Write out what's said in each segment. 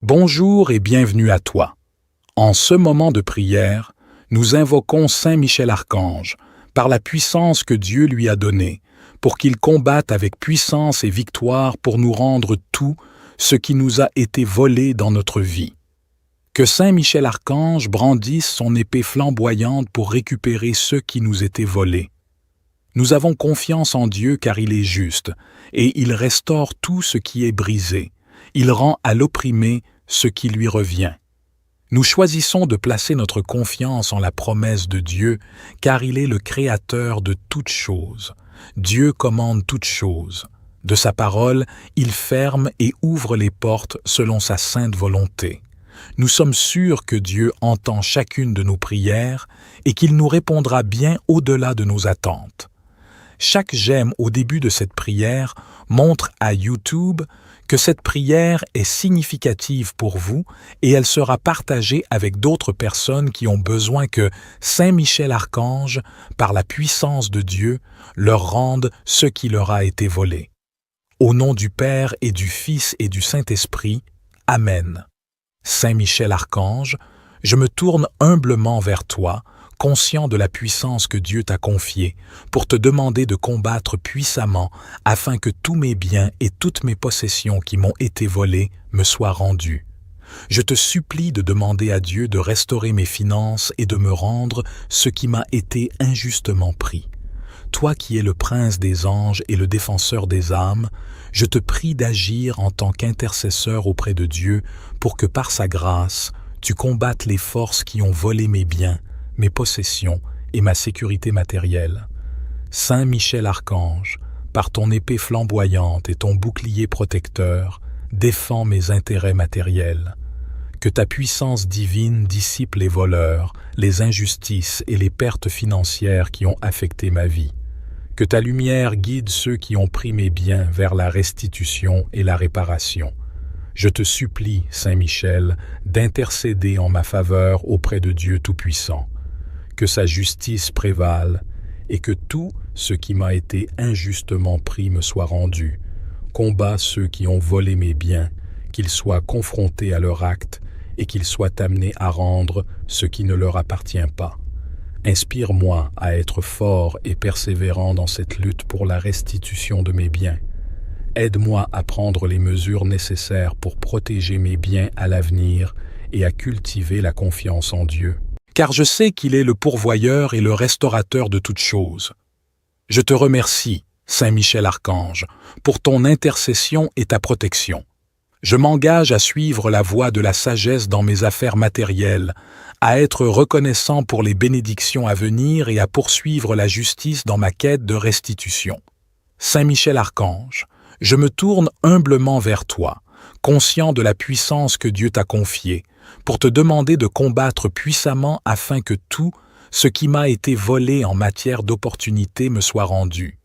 Bonjour et bienvenue à toi. En ce moment de prière, nous invoquons Saint Michel Archange, par la puissance que Dieu lui a donnée, pour qu'il combatte avec puissance et victoire pour nous rendre tout ce qui nous a été volé dans notre vie. Que Saint Michel Archange brandisse son épée flamboyante pour récupérer ce qui nous était volé. Nous avons confiance en Dieu car il est juste, et il restaure tout ce qui est brisé. Il rend à l'opprimé ce qui lui revient. Nous choisissons de placer notre confiance en la promesse de Dieu, car il est le créateur de toutes choses. Dieu commande toutes choses. De sa parole, il ferme et ouvre les portes selon sa sainte volonté. Nous sommes sûrs que Dieu entend chacune de nos prières et qu'il nous répondra bien au-delà de nos attentes. Chaque j'aime au début de cette prière montre à YouTube que cette prière est significative pour vous et elle sera partagée avec d'autres personnes qui ont besoin que Saint Michel Archange, par la puissance de Dieu, leur rende ce qui leur a été volé. Au nom du Père et du Fils et du Saint-Esprit, Amen. Saint Michel Archange, je me tourne humblement vers toi, conscient de la puissance que Dieu t'a confiée, pour te demander de combattre puissamment afin que tous mes biens et toutes mes possessions qui m'ont été volées me soient rendus. Je te supplie de demander à Dieu de restaurer mes finances et de me rendre ce qui m'a été injustement pris. Toi qui es le prince des anges et le défenseur des âmes, je te prie d'agir en tant qu'intercesseur auprès de Dieu pour que par sa grâce, tu combattes les forces qui ont volé mes biens, mes possessions et ma sécurité matérielle. Saint Michel Archange, par ton épée flamboyante et ton bouclier protecteur, défends mes intérêts matériels. Que ta puissance divine dissipe les voleurs, les injustices et les pertes financières qui ont affecté ma vie. Que ta lumière guide ceux qui ont pris mes biens vers la restitution et la réparation. Je te supplie, Saint Michel, d'intercéder en ma faveur auprès de Dieu Tout-Puissant. Que sa justice prévale et que tout ce qui m'a été injustement pris me soit rendu. Combat ceux qui ont volé mes biens, qu'ils soient confrontés à leur acte et qu'ils soient amenés à rendre ce qui ne leur appartient pas. Inspire-moi à être fort et persévérant dans cette lutte pour la restitution de mes biens. Aide-moi à prendre les mesures nécessaires pour protéger mes biens à l'avenir et à cultiver la confiance en Dieu. Car je sais qu'il est le pourvoyeur et le restaurateur de toutes choses. Je te remercie, Saint Michel Archange, pour ton intercession et ta protection. Je m'engage à suivre la voie de la sagesse dans mes affaires matérielles, à être reconnaissant pour les bénédictions à venir et à poursuivre la justice dans ma quête de restitution. Saint Michel Archange, je me tourne humblement vers toi, conscient de la puissance que Dieu t'a confiée, pour te demander de combattre puissamment afin que tout ce qui m'a été volé en matière d'opportunité me soit rendu.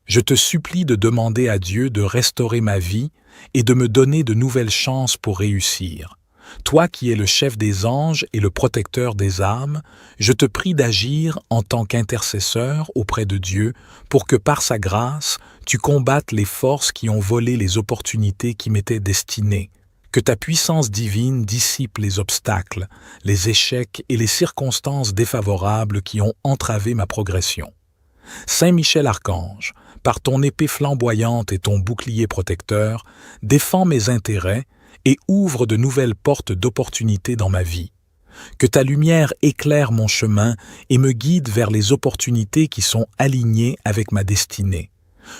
Je te supplie de demander à Dieu de restaurer ma vie et de me donner de nouvelles chances pour réussir. Toi qui es le chef des anges et le protecteur des âmes, je te prie d'agir en tant qu'intercesseur auprès de Dieu pour que par sa grâce, tu combattes les forces qui ont volé les opportunités qui m'étaient destinées. Que ta puissance divine dissipe les obstacles, les échecs et les circonstances défavorables qui ont entravé ma progression. Saint Michel Archange, par ton épée flamboyante et ton bouclier protecteur, défends mes intérêts et ouvre de nouvelles portes d'opportunités dans ma vie. Que ta lumière éclaire mon chemin et me guide vers les opportunités qui sont alignées avec ma destinée.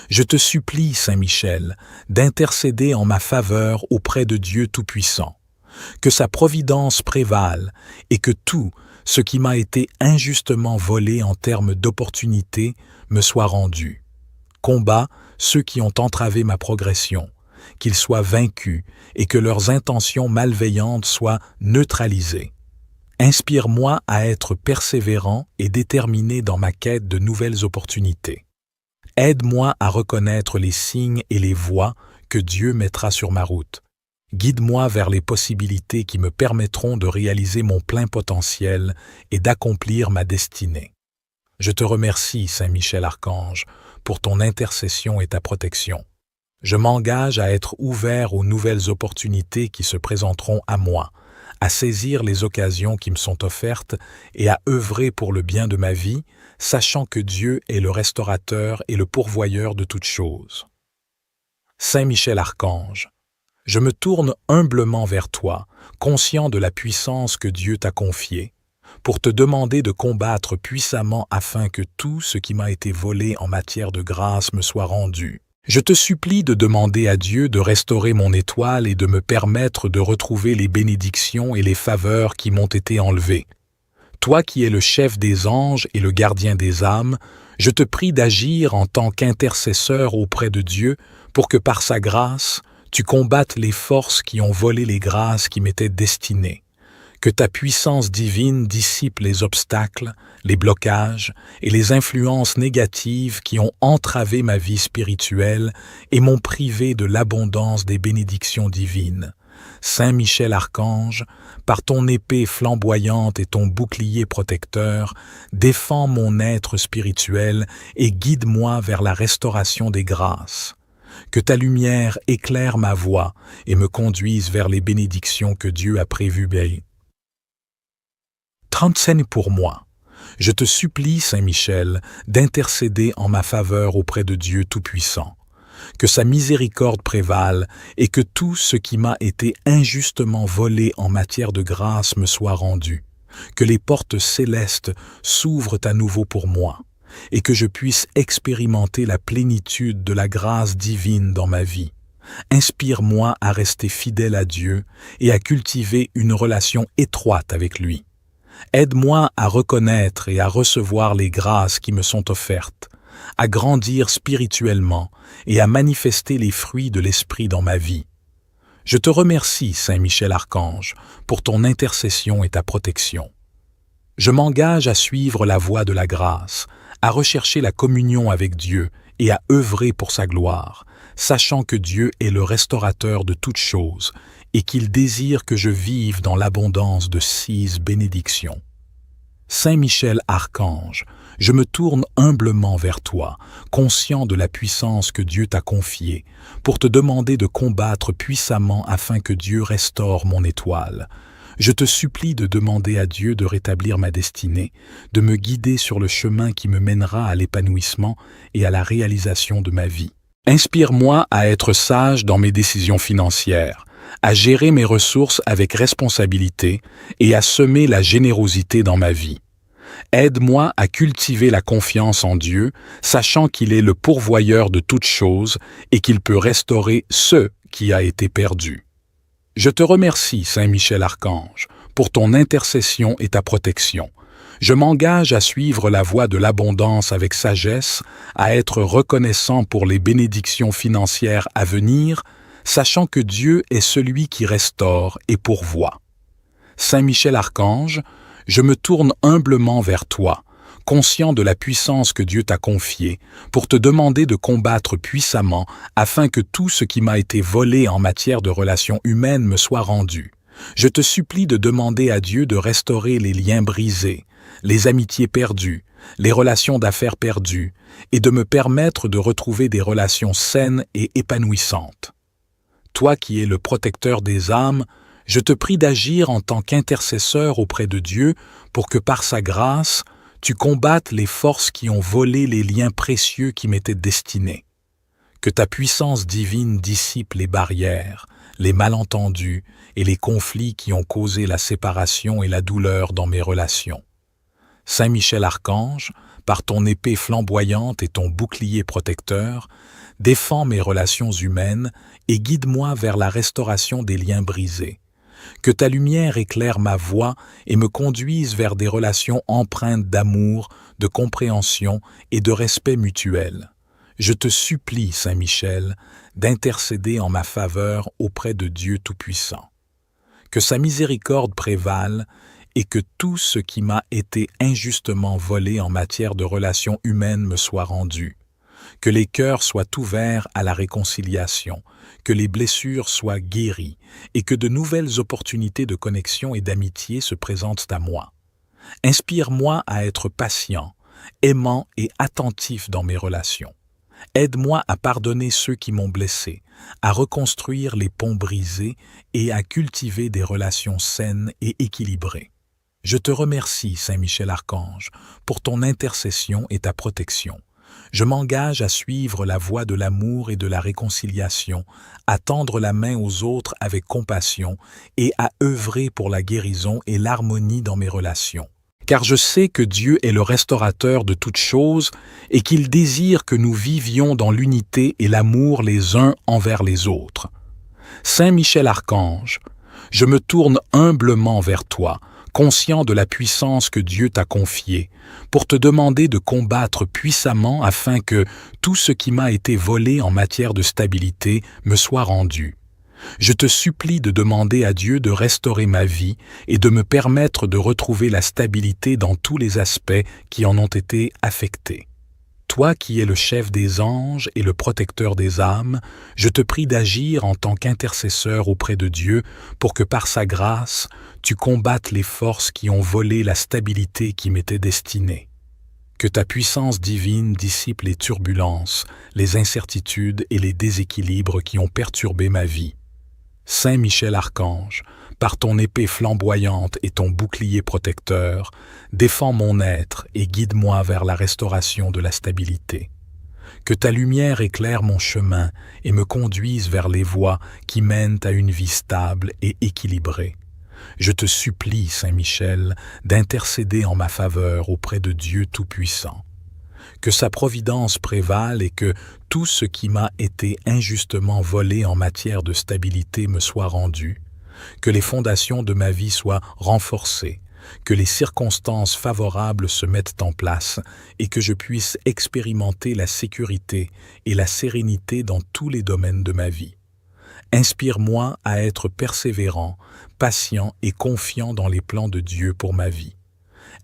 Je te supplie, Saint Michel, d'intercéder en ma faveur auprès de Dieu Tout-Puissant. Que sa providence prévale et que tout ce qui m'a été injustement volé en termes d'opportunités me soit rendu. Combat ceux qui ont entravé ma progression, qu'ils soient vaincus et que leurs intentions malveillantes soient neutralisées. Inspire-moi à être persévérant et déterminé dans ma quête de nouvelles opportunités. Aide-moi à reconnaître les signes et les voies que Dieu mettra sur ma route. Guide-moi vers les possibilités qui me permettront de réaliser mon plein potentiel et d'accomplir ma destinée. Je te remercie, Saint Michel Archange, pour ton intercession et ta protection. Je m'engage à être ouvert aux nouvelles opportunités qui se présenteront à moi, à saisir les occasions qui me sont offertes et à œuvrer pour le bien de ma vie, sachant que Dieu est le restaurateur et le pourvoyeur de toutes choses. Saint Michel Archange, je me tourne humblement vers toi, conscient de la puissance que Dieu t'a confiée, pour te demander de combattre puissamment afin que tout ce qui m'a été volé en matière de grâce me soit rendu. Je te supplie de demander à Dieu de restaurer mon étoile et de me permettre de retrouver les bénédictions et les faveurs qui m'ont été enlevées. Toi qui es le chef des anges et le gardien des âmes, je te prie d'agir en tant qu'intercesseur auprès de Dieu pour que par sa grâce, tu combattes les forces qui ont volé les grâces qui m'étaient destinées. Que ta puissance divine dissipe les obstacles, les blocages et les influences négatives qui ont entravé ma vie spirituelle et m'ont privé de l'abondance des bénédictions divines. Saint Michel Archange, par ton épée flamboyante et ton bouclier protecteur, défends mon être spirituel et guide-moi vers la restauration des grâces. Que ta lumière éclaire ma voie et me conduise vers les bénédictions que Dieu a prévues. 30 scènes pour moi. Je te supplie, Saint Michel, d'intercéder en ma faveur auprès de Dieu Tout-Puissant. Que sa miséricorde prévale et que tout ce qui m'a été injustement volé en matière de grâce me soit rendu. Que les portes célestes s'ouvrent à nouveau pour moi et que je puisse expérimenter la plénitude de la grâce divine dans ma vie. Inspire-moi à rester fidèle à Dieu et à cultiver une relation étroite avec lui. Aide-moi à reconnaître et à recevoir les grâces qui me sont offertes, à grandir spirituellement et à manifester les fruits de l'Esprit dans ma vie. Je te remercie, Saint Michel Archange, pour ton intercession et ta protection. Je m'engage à suivre la voie de la grâce, à rechercher la communion avec Dieu et à œuvrer pour sa gloire, sachant que Dieu est le restaurateur de toutes choses et qu'il désire que je vive dans l'abondance de 6 bénédictions. Saint Michel Archange, je me tourne humblement vers toi, conscient de la puissance que Dieu t'a confiée, pour te demander de combattre puissamment afin que Dieu restaure mon étoile. Je te supplie de demander à Dieu de rétablir ma destinée, de me guider sur le chemin qui me mènera à l'épanouissement et à la réalisation de ma vie. Inspire-moi à être sage dans mes décisions financières, à gérer mes ressources avec responsabilité et à semer la générosité dans ma vie. Aide-moi à cultiver la confiance en Dieu, sachant qu'il est le pourvoyeur de toutes choses et qu'il peut restaurer ce qui a été perdu. Je te remercie, Saint Michel Archange, pour ton intercession et ta protection. Je m'engage à suivre la voie de l'abondance avec sagesse, à être reconnaissant pour les bénédictions financières à venir, sachant que Dieu est celui qui restaure et pourvoit. Saint Michel Archange, je me tourne humblement vers toi, conscient de la puissance que Dieu t'a confiée, pour te demander de combattre puissamment afin que tout ce qui m'a été volé en matière de relations humaines me soit rendu. Je te supplie de demander à Dieu de restaurer les liens brisés, les amitiés perdues, les relations d'affaires perdues, et de me permettre de retrouver des relations saines et épanouissantes. Toi qui es le protecteur des âmes, je te prie d'agir en tant qu'intercesseur auprès de Dieu pour que par sa grâce, tu combattes les forces qui ont volé les liens précieux qui m'étaient destinés. Que ta puissance divine dissipe les barrières, les malentendus et les conflits qui ont causé la séparation et la douleur dans mes relations. Saint Michel Archange, par ton épée flamboyante et ton bouclier protecteur, défends mes relations humaines et guide-moi vers la restauration des liens brisés. Que ta lumière éclaire ma voie et me conduise vers des relations empreintes d'amour, de compréhension et de respect mutuel. Je te supplie, Saint Michel, d'intercéder en ma faveur auprès de Dieu Tout-Puissant. Que sa miséricorde prévale et que tout ce qui m'a été injustement volé en matière de relations humaines me soit rendu. Que les cœurs soient ouverts à la réconciliation, que les blessures soient guéries et que de nouvelles opportunités de connexion et d'amitié se présentent à moi. Inspire-moi à être patient, aimant et attentif dans mes relations. Aide-moi à pardonner ceux qui m'ont blessé, à reconstruire les ponts brisés et à cultiver des relations saines et équilibrées. Je te remercie, Saint Michel Archange, pour ton intercession et ta protection. Je m'engage à suivre la voie de l'amour et de la réconciliation, à tendre la main aux autres avec compassion et à œuvrer pour la guérison et l'harmonie dans mes relations. Car je sais que Dieu est le restaurateur de toutes choses et qu'il désire que nous vivions dans l'unité et l'amour les uns envers les autres. Saint Michel Archange, je me tourne humblement vers toi, conscient de la puissance que Dieu t'a confiée, pour te demander de combattre puissamment afin que tout ce qui m'a été volé en matière de stabilité me soit rendu. Je te supplie de demander à Dieu de restaurer ma vie et de me permettre de retrouver la stabilité dans tous les aspects qui en ont été affectés. Toi qui es le chef des anges et le protecteur des âmes, je te prie d'agir en tant qu'intercesseur auprès de Dieu pour que par sa grâce, tu combattes les forces qui ont volé la stabilité qui m'était destinée. Que ta puissance divine dissipe les turbulences, les incertitudes et les déséquilibres qui ont perturbé ma vie. Saint Michel Archange, par ton épée flamboyante et ton bouclier protecteur, défends mon être et guide-moi vers la restauration de la stabilité. Que ta lumière éclaire mon chemin et me conduise vers les voies qui mènent à une vie stable et équilibrée. Je te supplie, Saint Michel, d'intercéder en ma faveur auprès de Dieu Tout-Puissant. Que sa providence prévale et que tout ce qui m'a été injustement volé en matière de stabilité me soit rendu, que les fondations de ma vie soient renforcées, que les circonstances favorables se mettent en place et que je puisse expérimenter la sécurité et la sérénité dans tous les domaines de ma vie. Inspire-moi à être persévérant, patient et confiant dans les plans de Dieu pour ma vie.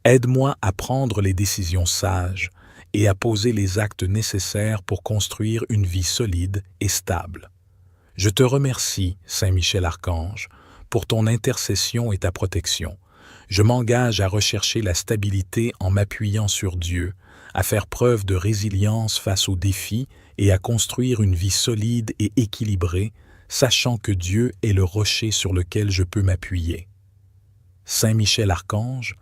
Aide-moi à prendre les décisions sages et à poser les actes nécessaires pour construire une vie solide et stable. Je te remercie, Saint Michel Archange, pour ton intercession et ta protection. Je m'engage à rechercher la stabilité en m'appuyant sur Dieu, à faire preuve de résilience face aux défis et à construire une vie solide et équilibrée, sachant que Dieu est le rocher sur lequel je peux m'appuyer. Saint Michel Archange,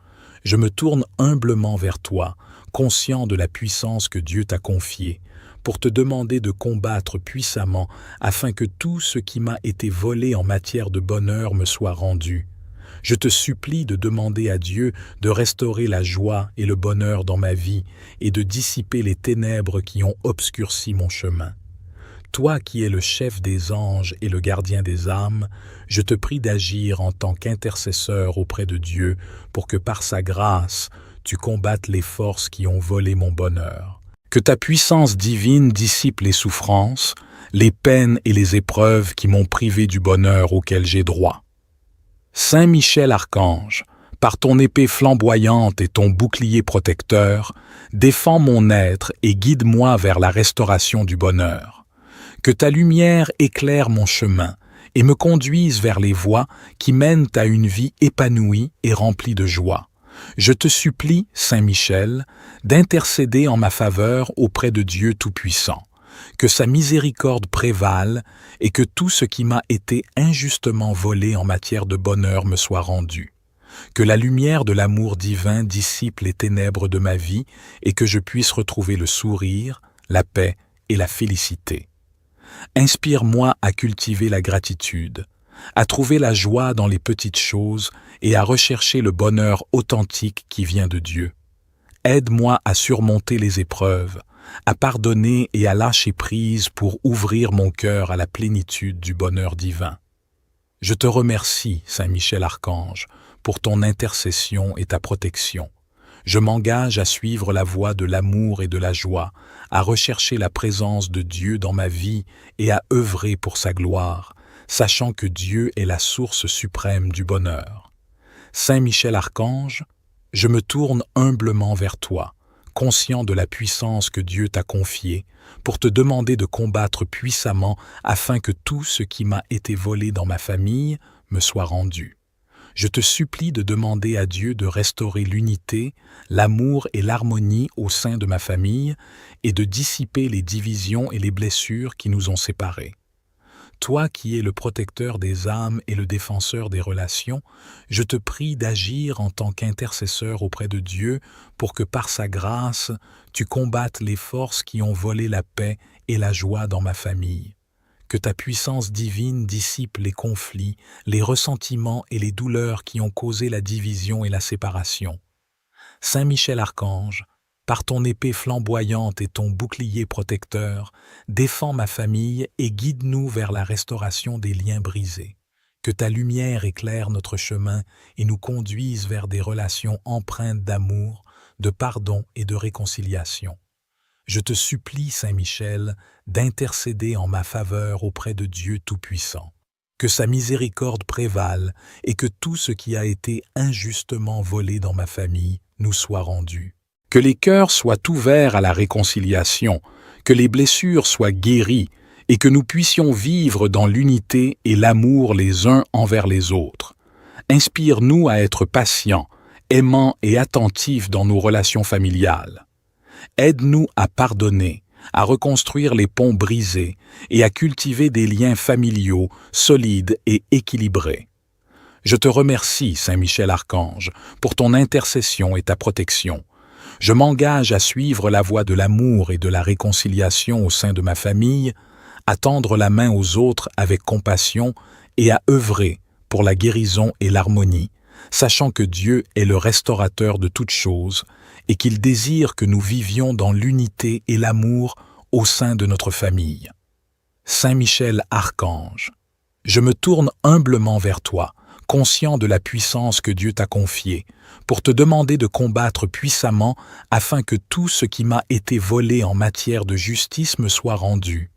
je me tourne humblement vers toi, conscient de la puissance que Dieu t'a confiée, pour te demander de combattre puissamment afin que tout ce qui m'a été volé en matière de bonheur me soit rendu. Je te supplie de demander à Dieu de restaurer la joie et le bonheur dans ma vie et de dissiper les ténèbres qui ont obscurci mon chemin. Toi qui es le chef des anges et le gardien des âmes, je te prie d'agir en tant qu'intercesseur auprès de Dieu pour que par sa grâce, tu combattes les forces qui ont volé mon bonheur. Que ta puissance divine dissipe les souffrances, les peines et les épreuves qui m'ont privé du bonheur auquel j'ai droit. Saint Michel Archange, par ton épée flamboyante et ton bouclier protecteur, défends mon être et guide-moi vers la restauration du bonheur. Que ta lumière éclaire mon chemin et me conduise vers les voies qui mènent à une vie épanouie et remplie de joie. Je te supplie, Saint Michel, d'intercéder en ma faveur auprès de Dieu Tout-Puissant, que sa miséricorde prévale et que tout ce qui m'a été injustement volé en matière de bonheur me soit rendu. Que la lumière de l'amour divin dissipe les ténèbres de ma vie et que je puisse retrouver le sourire, la paix et la félicité. Inspire-moi à cultiver la gratitude, à trouver la joie dans les petites choses et à rechercher le bonheur authentique qui vient de Dieu. Aide-moi à surmonter les épreuves, à pardonner et à lâcher prise pour ouvrir mon cœur à la plénitude du bonheur divin. Je te remercie, Saint Michel Archange, pour ton intercession et ta protection. Je m'engage à suivre la voie de l'amour et de la joie, à rechercher la présence de Dieu dans ma vie et à œuvrer pour sa gloire, sachant que Dieu est la source suprême du bonheur. Saint Michel Archange, je me tourne humblement vers toi, conscient de la puissance que Dieu t'a confiée, pour te demander de combattre puissamment afin que tout ce qui m'a été volé dans ma famille me soit rendu. Je te supplie de demander à Dieu de restaurer l'unité, l'amour et l'harmonie au sein de ma famille et de dissiper les divisions et les blessures qui nous ont séparés. Toi qui es le protecteur des âmes et le défenseur des relations, je te prie d'agir en tant qu'intercesseur auprès de Dieu pour que par sa grâce, tu combattes les forces qui ont volé la paix et la joie dans ma famille. Que ta puissance divine dissipe les conflits, les ressentiments et les douleurs qui ont causé la division et la séparation. Saint Michel Archange, par ton épée flamboyante et ton bouclier protecteur, défends ma famille et guide-nous vers la restauration des liens brisés. Que ta lumière éclaire notre chemin et nous conduise vers des relations empreintes d'amour, de pardon et de réconciliation. Je te supplie, Saint Michel, d'intercéder en ma faveur auprès de Dieu Tout-Puissant. Que sa miséricorde prévale et que tout ce qui a été injustement volé dans ma famille nous soit rendu. Que les cœurs soient ouverts à la réconciliation, que les blessures soient guéries et que nous puissions vivre dans l'unité et l'amour les uns envers les autres. Inspire-nous à être patients, aimants et attentifs dans nos relations familiales. Aide-nous à pardonner, à reconstruire les ponts brisés et à cultiver des liens familiaux solides et équilibrés. Je te remercie, Saint Michel Archange, pour ton intercession et ta protection. Je m'engage à suivre la voie de l'amour et de la réconciliation au sein de ma famille, à tendre la main aux autres avec compassion et à œuvrer pour la guérison et l'harmonie, sachant que Dieu est le restaurateur de toutes choses et qu'il désire que nous vivions dans l'unité et l'amour au sein de notre famille. Saint Michel Archange, je me tourne humblement vers toi, conscient de la puissance que Dieu t'a confiée, pour te demander de combattre puissamment afin que tout ce qui m'a été volé en matière de justice me soit rendu.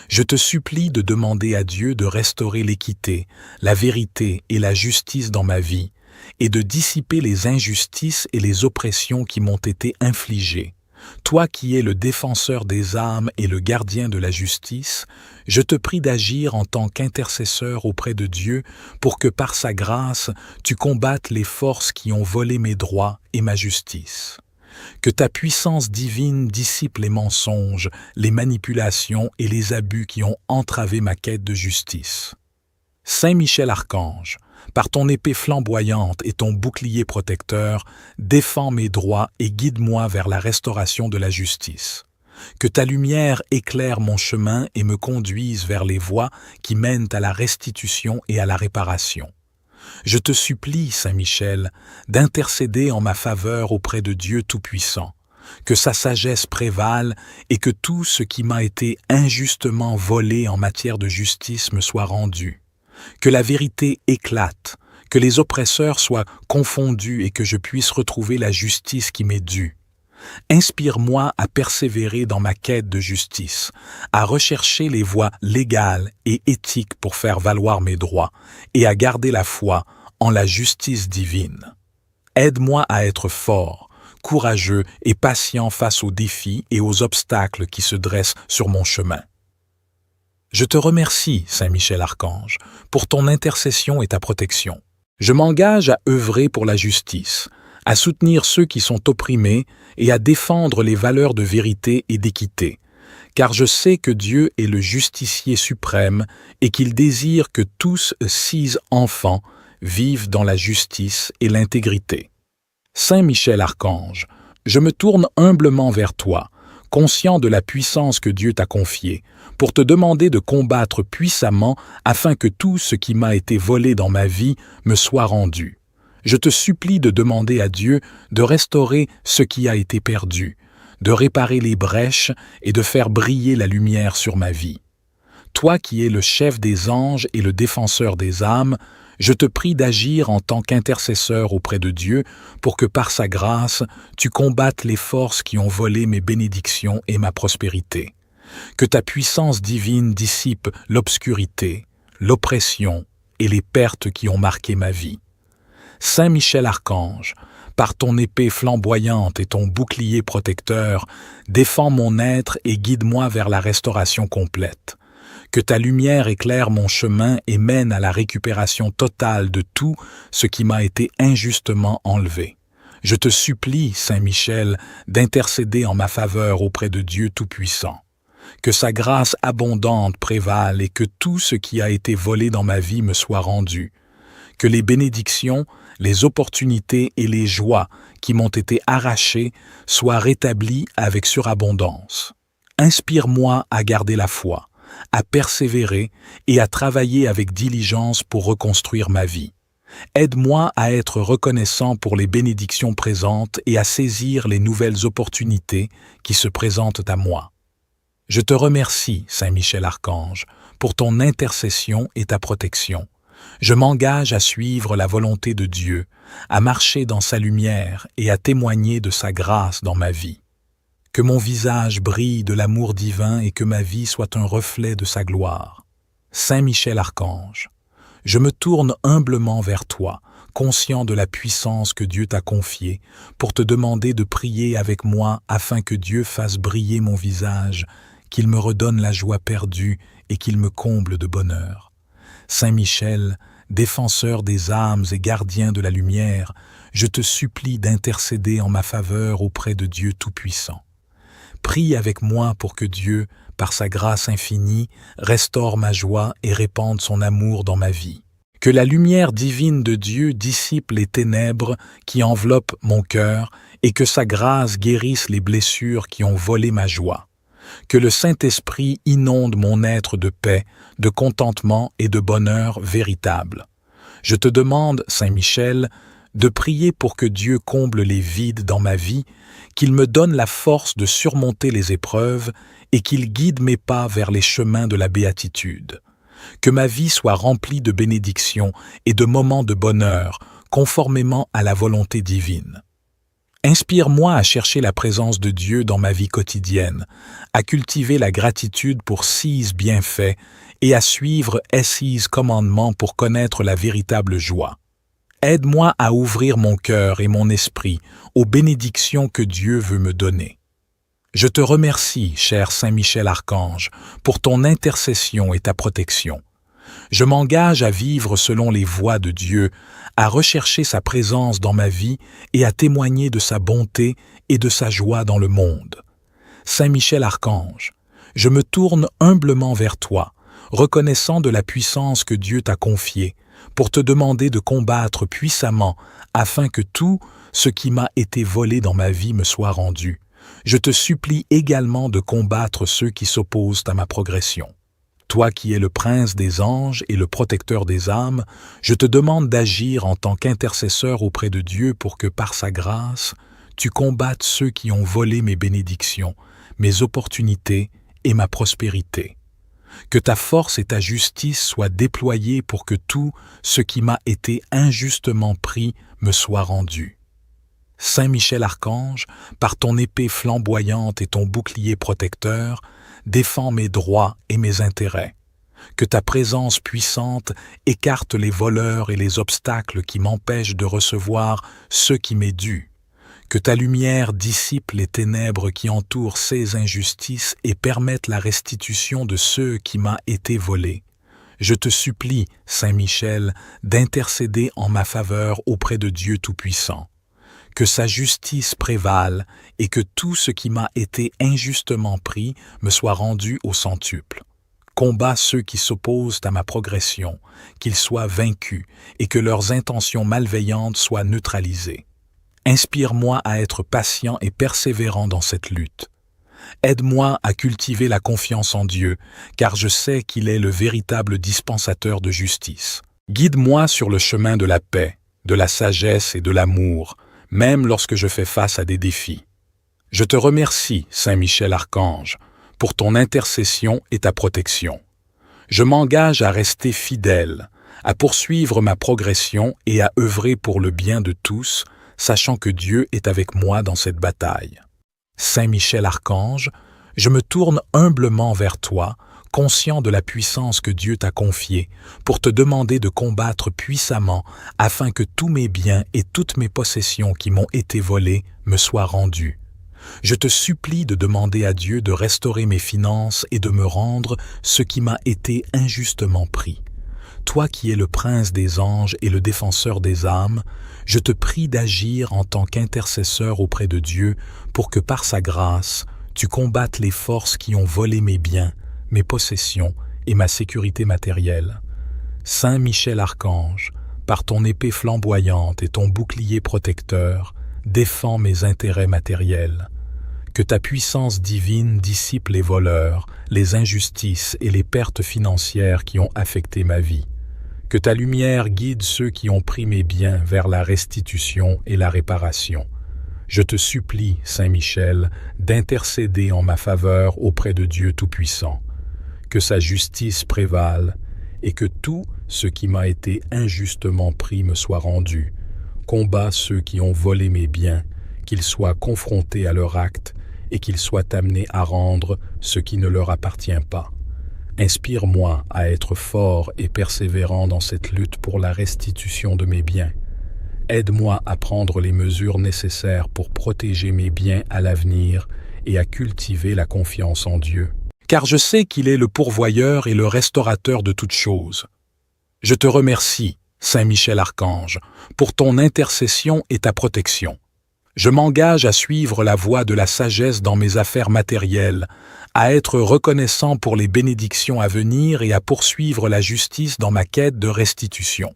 Je te supplie de demander à Dieu de restaurer l'équité, la vérité et la justice dans ma vie, et de dissiper les injustices et les oppressions qui m'ont été infligées. Toi qui es le défenseur des âmes et le gardien de la justice, je te prie d'agir en tant qu'intercesseur auprès de Dieu pour que par sa grâce, tu combattes les forces qui ont volé mes droits et ma justice. Que ta puissance divine dissipe les mensonges, les manipulations et les abus qui ont entravé ma quête de justice. Saint Michel Archange, par ton épée flamboyante et ton bouclier protecteur, défends mes droits et guide-moi vers la restauration de la justice. Que ta lumière éclaire mon chemin et me conduise vers les voies qui mènent à la restitution et à la réparation. Je te supplie, Saint Michel, d'intercéder en ma faveur auprès de Dieu Tout-Puissant, que sa sagesse prévale et que tout ce qui m'a été injustement volé en matière de justice me soit rendu. Que la vérité éclate, que les oppresseurs soient confondus et que je puisse retrouver la justice qui m'est due. Inspire-moi à persévérer dans ma quête de justice, à rechercher les voies légales et éthiques pour faire valoir mes droits et à garder la foi en la justice divine. Aide-moi à être fort, courageux et patient face aux défis et aux obstacles qui se dressent sur mon chemin. Je te remercie, Saint Michel Archange, pour ton intercession et ta protection. Je m'engage à œuvrer pour la justice, à soutenir ceux qui sont opprimés et à défendre les valeurs de vérité et d'équité, car je sais que Dieu est le justicier suprême et qu'il désire que tous ses enfants vivent dans la justice et l'intégrité. Saint Michel Archange, je me tourne humblement vers toi, conscient de la puissance que Dieu t'a confiée, pour te demander de combattre puissamment afin que tout ce qui m'a été volé dans ma vie me soit rendu. Je te supplie de demander à Dieu de restaurer ce qui a été perdu, de réparer les brèches et de faire briller la lumière sur ma vie. Toi qui es le chef des anges et le défenseur des âmes, je te prie d'agir en tant qu'intercesseur auprès de Dieu pour que par sa grâce, tu combattes les forces qui ont volé mes bénédictions et ma prospérité. Que ta puissance divine dissipe l'obscurité, l'oppression et les pertes qui ont marqué ma vie. Saint Michel Archange, par ton épée flamboyante et ton bouclier protecteur, défends mon être et guide-moi vers la restauration complète. Que ta lumière éclaire mon chemin et mène à la récupération totale de tout ce qui m'a été injustement enlevé. Je te supplie, Saint Michel, d'intercéder en ma faveur auprès de Dieu Tout-Puissant. Que sa grâce abondante prévale et que tout ce qui a été volé dans ma vie me soit rendu. Que les bénédictions, les opportunités et les joies qui m'ont été arrachées soient rétablies avec surabondance. Inspire-moi à garder la foi, à persévérer et à travailler avec diligence pour reconstruire ma vie. Aide-moi à être reconnaissant pour les bénédictions présentes et à saisir les nouvelles opportunités qui se présentent à moi. Je te remercie, Saint Michel Archange, pour ton intercession et ta protection. Je m'engage à suivre la volonté de Dieu, à marcher dans sa lumière et à témoigner de sa grâce dans ma vie. Que mon visage brille de l'amour divin et que ma vie soit un reflet de sa gloire. Saint Michel Archange, je me tourne humblement vers toi, conscient de la puissance que Dieu t'a confiée, pour te demander de prier avec moi afin que Dieu fasse briller mon visage, qu'il me redonne la joie perdue et qu'il me comble de bonheur. Saint Michel, défenseur des âmes et gardien de la lumière, je te supplie d'intercéder en ma faveur auprès de Dieu Tout-Puissant. Prie avec moi pour que Dieu, par sa grâce infinie, restaure ma joie et répande son amour dans ma vie. Que la lumière divine de Dieu dissipe les ténèbres qui enveloppent mon cœur et que sa grâce guérisse les blessures qui ont volé ma joie. Que le Saint-Esprit inonde mon être de paix, de contentement et de bonheur véritable. Je te demande, Saint Michel, de prier pour que Dieu comble les vides dans ma vie, qu'il me donne la force de surmonter les épreuves et qu'il guide mes pas vers les chemins de la béatitude. Que ma vie soit remplie de bénédictions et de moments de bonheur, conformément à la volonté divine. Inspire-moi à chercher la présence de Dieu dans ma vie quotidienne, à cultiver la gratitude pour 6 bienfaits et à suivre 6 commandements pour connaître la véritable joie. Aide-moi à ouvrir mon cœur et mon esprit aux bénédictions que Dieu veut me donner. Je te remercie, cher Saint Michel Archange, pour ton intercession et ta protection. Je m'engage à vivre selon les voies de Dieu, à rechercher sa présence dans ma vie et à témoigner de sa bonté et de sa joie dans le monde. Saint Michel Archange, je me tourne humblement vers toi, reconnaissant de la puissance que Dieu t'a confiée, pour te demander de combattre puissamment afin que tout ce qui m'a été volé dans ma vie me soit rendu. Je te supplie également de combattre ceux qui s'opposent à ma progression. Toi qui es le prince des anges et le protecteur des âmes, je te demande d'agir en tant qu'intercesseur auprès de Dieu pour que, par sa grâce, tu combattes ceux qui ont volé mes bénédictions, mes opportunités et ma prospérité. Que ta force et ta justice soient déployées pour que tout ce qui m'a été injustement pris me soit rendu. Saint Michel Archange, par ton épée flamboyante et ton bouclier protecteur, défends mes droits et mes intérêts. Que ta présence puissante écarte les voleurs et les obstacles qui m'empêchent de recevoir ce qui m'est dû. Que ta lumière dissipe les ténèbres qui entourent ces injustices et permette la restitution de ceux qui m'a été volé. Je te supplie, Saint Michel, d'intercéder en ma faveur auprès de Dieu Tout-Puissant. Que sa justice prévale et que tout ce qui m'a été injustement pris me soit rendu au centuple. Combats ceux qui s'opposent à ma progression, qu'ils soient vaincus et que leurs intentions malveillantes soient neutralisées. Inspire-moi à être patient et persévérant dans cette lutte. Aide-moi à cultiver la confiance en Dieu, car je sais qu'il est le véritable dispensateur de justice. Guide-moi sur le chemin de la paix, de la sagesse et de l'amour, même lorsque je fais face à des défis. Je te remercie, Saint Michel Archange, pour ton intercession et ta protection. Je m'engage à rester fidèle, à poursuivre ma progression et à œuvrer pour le bien de tous, sachant que Dieu est avec moi dans cette bataille. Saint Michel Archange, je me tourne humblement vers toi, conscient de la puissance que Dieu t'a confiée, pour te demander de combattre puissamment afin que tous mes biens et toutes mes possessions qui m'ont été volés me soient rendus. Je te supplie de demander à Dieu de restaurer mes finances et de me rendre ce qui m'a été injustement pris. Toi qui es le prince des anges et le défenseur des âmes, je te prie d'agir en tant qu'intercesseur auprès de Dieu pour que par sa grâce, tu combattes les forces qui ont volé mes biens, mes possessions et ma sécurité matérielle. Saint Michel Archange, par ton épée flamboyante et ton bouclier protecteur, défends mes intérêts matériels. Que ta puissance divine dissipe les voleurs, les injustices et les pertes financières qui ont affecté ma vie. Que ta lumière guide ceux qui ont pris mes biens vers la restitution et la réparation. Je te supplie, Saint Michel, d'intercéder en ma faveur auprès de Dieu Tout-Puissant. Que sa justice prévale et que tout ce qui m'a été injustement pris me soit rendu. Combat ceux qui ont volé mes biens, qu'ils soient confrontés à leur acte et qu'ils soient amenés à rendre ce qui ne leur appartient pas. Inspire-moi à être fort et persévérant dans cette lutte pour la restitution de mes biens. Aide-moi à prendre les mesures nécessaires pour protéger mes biens à l'avenir et à cultiver la confiance en Dieu. Car je sais qu'il est le pourvoyeur et le restaurateur de toutes choses. Je te remercie, Saint Michel Archange, pour ton intercession et ta protection. Je m'engage à suivre la voie de la sagesse dans mes affaires matérielles, à être reconnaissant pour les bénédictions à venir et à poursuivre la justice dans ma quête de restitution.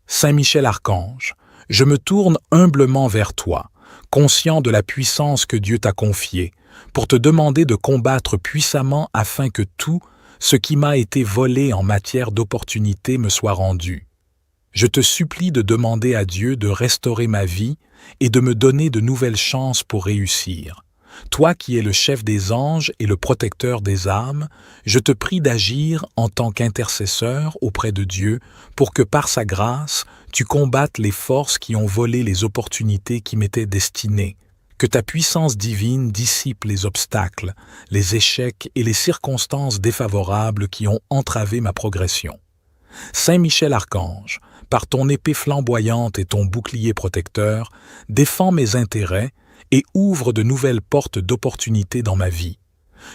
Saint Michel Archange, je me tourne humblement vers toi, conscient de la puissance que Dieu t'a confiée, pour te demander de combattre puissamment afin que tout ce qui m'a été volé en matière d'opportunité me soit rendu. Je te supplie de demander à Dieu de restaurer ma vie et de me donner de nouvelles chances pour réussir. Toi qui es le chef des anges et le protecteur des âmes, je te prie d'agir en tant qu'intercesseur auprès de Dieu pour que par sa grâce, tu combattes les forces qui ont volé les opportunités qui m'étaient destinées. Que ta puissance divine dissipe les obstacles, les échecs et les circonstances défavorables qui ont entravé ma progression. Saint Michel Archange, par ton épée flamboyante et ton bouclier protecteur, défends mes intérêts et ouvre de nouvelles portes d'opportunités dans ma vie.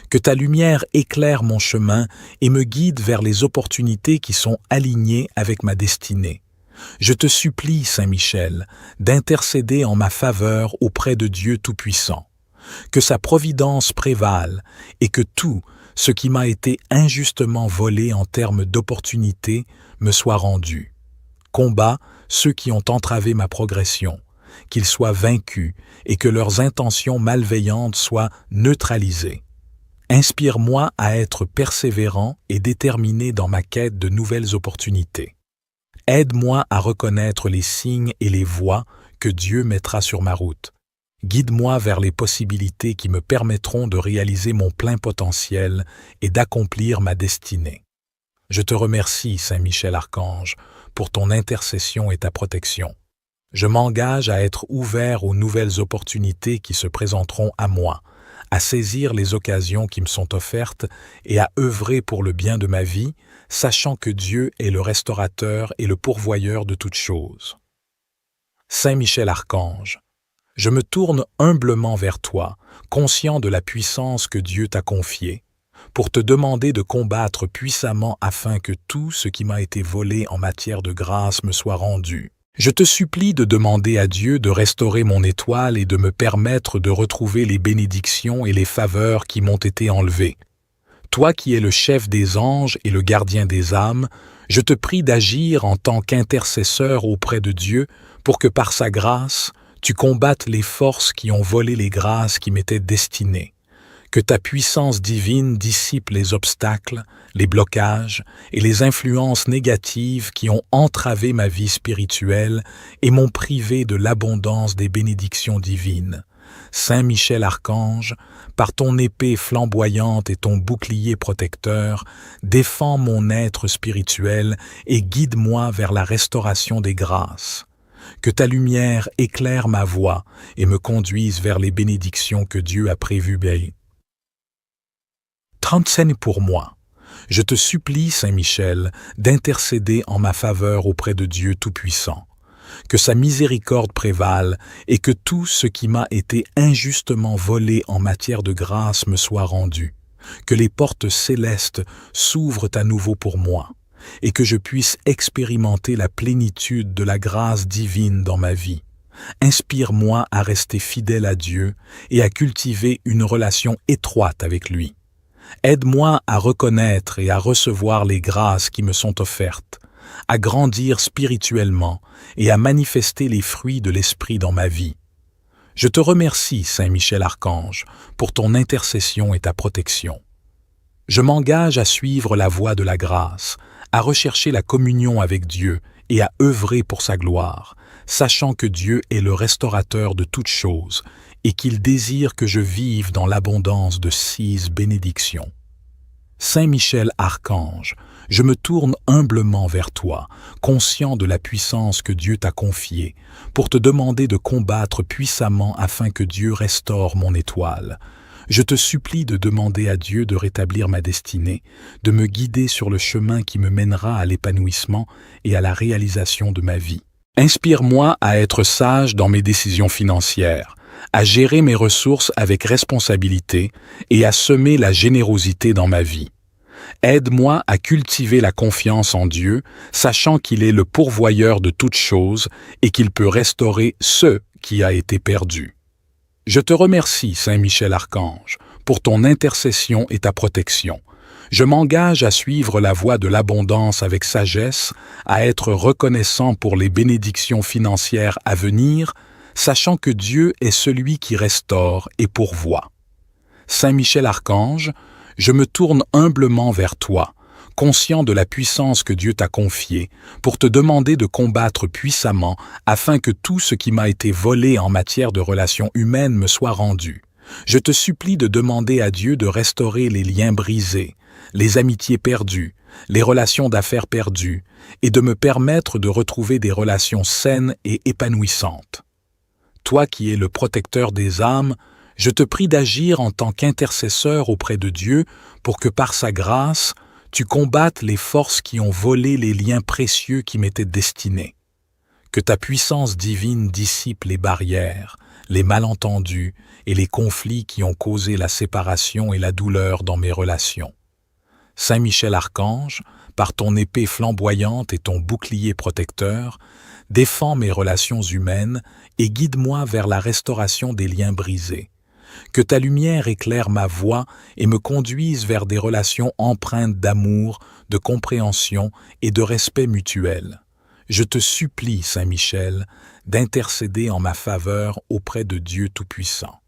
Que ta lumière éclaire mon chemin et me guide vers les opportunités qui sont alignées avec ma destinée. Je te supplie, Saint Michel, d'intercéder en ma faveur auprès de Dieu Tout-Puissant. Que sa providence prévale et que tout ce qui m'a été injustement volé en termes d'opportunités me soit rendu. Combat ceux qui ont entravé ma progression, qu'ils soient vaincus et que leurs intentions malveillantes soient neutralisées. Inspire-moi à être persévérant et déterminé dans ma quête de nouvelles opportunités. Aide-moi à reconnaître les signes et les voies que Dieu mettra sur ma route. Guide-moi vers les possibilités qui me permettront de réaliser mon plein potentiel et d'accomplir ma destinée. Je te remercie, Saint Michel Archange, pour ton intercession et ta protection. Je m'engage à être ouvert aux nouvelles opportunités qui se présenteront à moi, à saisir les occasions qui me sont offertes et à œuvrer pour le bien de ma vie, sachant que Dieu est le restaurateur et le pourvoyeur de toutes choses. Saint Michel Archange, je me tourne humblement vers toi, conscient de la puissance que Dieu t'a confiée, pour te demander de combattre puissamment afin que tout ce qui m'a été volé en matière de grâce me soit rendu. Je te supplie de demander à Dieu de restaurer mon étoile et de me permettre de retrouver les bénédictions et les faveurs qui m'ont été enlevées. Toi qui es le chef des anges et le gardien des âmes, je te prie d'agir en tant qu'intercesseur auprès de Dieu pour que par sa grâce, tu combattes les forces qui ont volé les grâces qui m'étaient destinées. Que ta puissance divine dissipe les obstacles, les blocages et les influences négatives qui ont entravé ma vie spirituelle et m'ont privé de l'abondance des bénédictions divines. Saint Michel Archange, par ton épée flamboyante et ton bouclier protecteur, défends mon être spirituel et guide-moi vers la restauration des grâces. Que ta lumière éclaire ma voie et me conduise vers les bénédictions que Dieu a prévues. 30 scènes pour moi. Je te supplie, Saint Michel, d'intercéder en ma faveur auprès de Dieu Tout-Puissant. que sa miséricorde prévale et que tout ce qui m'a été injustement volé en matière de grâce me soit rendu, que les portes célestes s'ouvrent à nouveau pour moi et que je puisse expérimenter la plénitude de la grâce divine dans ma vie. Inspire-moi à rester fidèle à Dieu et à cultiver une relation étroite avec lui. Aide-moi à reconnaître et à recevoir les grâces qui me sont offertes, à grandir spirituellement et à manifester les fruits de l'Esprit dans ma vie. Je te remercie, Saint Michel Archange, pour ton intercession et ta protection. Je m'engage à suivre la voie de la grâce, à rechercher la communion avec Dieu et à œuvrer pour sa gloire, sachant que Dieu est le restaurateur de toutes choses et qu'il désire que je vive dans l'abondance de 6 bénédictions. Saint Michel Archange, je me tourne humblement vers toi, conscient de la puissance que Dieu t'a confiée, pour te demander de combattre puissamment afin que Dieu restaure mon étoile. Je te supplie de demander à Dieu de rétablir ma destinée, de me guider sur le chemin qui me mènera à l'épanouissement et à la réalisation de ma vie. Inspire-moi à être sage dans mes décisions financières, à gérer mes ressources avec responsabilité et à semer la générosité dans ma vie. Aide-moi à cultiver la confiance en Dieu, sachant qu'il est le pourvoyeur de toutes choses et qu'il peut restaurer ce qui a été perdu. Je te remercie, Saint Michel Archange, pour ton intercession et ta protection. Je m'engage à suivre la voie de l'abondance avec sagesse, à être reconnaissant pour les bénédictions financières à venir, sachant que Dieu est celui qui restaure et pourvoit. Saint Michel Archange, je me tourne humblement vers toi, conscient de la puissance que Dieu t'a confiée, pour te demander de combattre puissamment afin que tout ce qui m'a été volé en matière de relations humaines me soit rendu. Je te supplie de demander à Dieu de restaurer les liens brisés, les amitiés perdues, les relations d'affaires perdues, et de me permettre de retrouver des relations saines et épanouissantes. Toi qui es le protecteur des âmes, je te prie d'agir en tant qu'intercesseur auprès de Dieu pour que par sa grâce, tu combattes les forces qui ont volé les liens précieux qui m'étaient destinés. Que ta puissance divine dissipe les barrières, les malentendus et les conflits qui ont causé la séparation et la douleur dans mes relations. Saint Michel Archange, par ton épée flamboyante et ton bouclier protecteur, défends mes relations humaines et guide-moi vers la restauration des liens brisés. Que ta lumière éclaire ma voie et me conduise vers des relations empreintes d'amour, de compréhension et de respect mutuel. Je te supplie, Saint Michel, d'intercéder en ma faveur auprès de Dieu Tout-Puissant.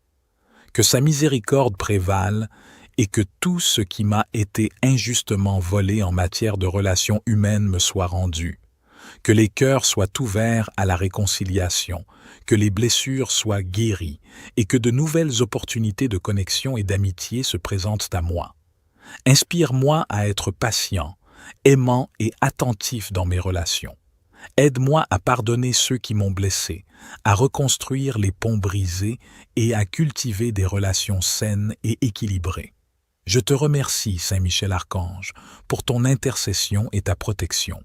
Que sa miséricorde prévale et que tout ce qui m'a été injustement volé en matière de relations humaines me soit rendu. Que les cœurs soient ouverts à la réconciliation, que les blessures soient guéries et que de nouvelles opportunités de connexion et d'amitié se présentent à moi. Inspire-moi à être patient, aimant et attentif dans mes relations. Aide-moi à pardonner ceux qui m'ont blessé, à reconstruire les ponts brisés et à cultiver des relations saines et équilibrées. Je te remercie, Saint Michel Archange, pour ton intercession et ta protection.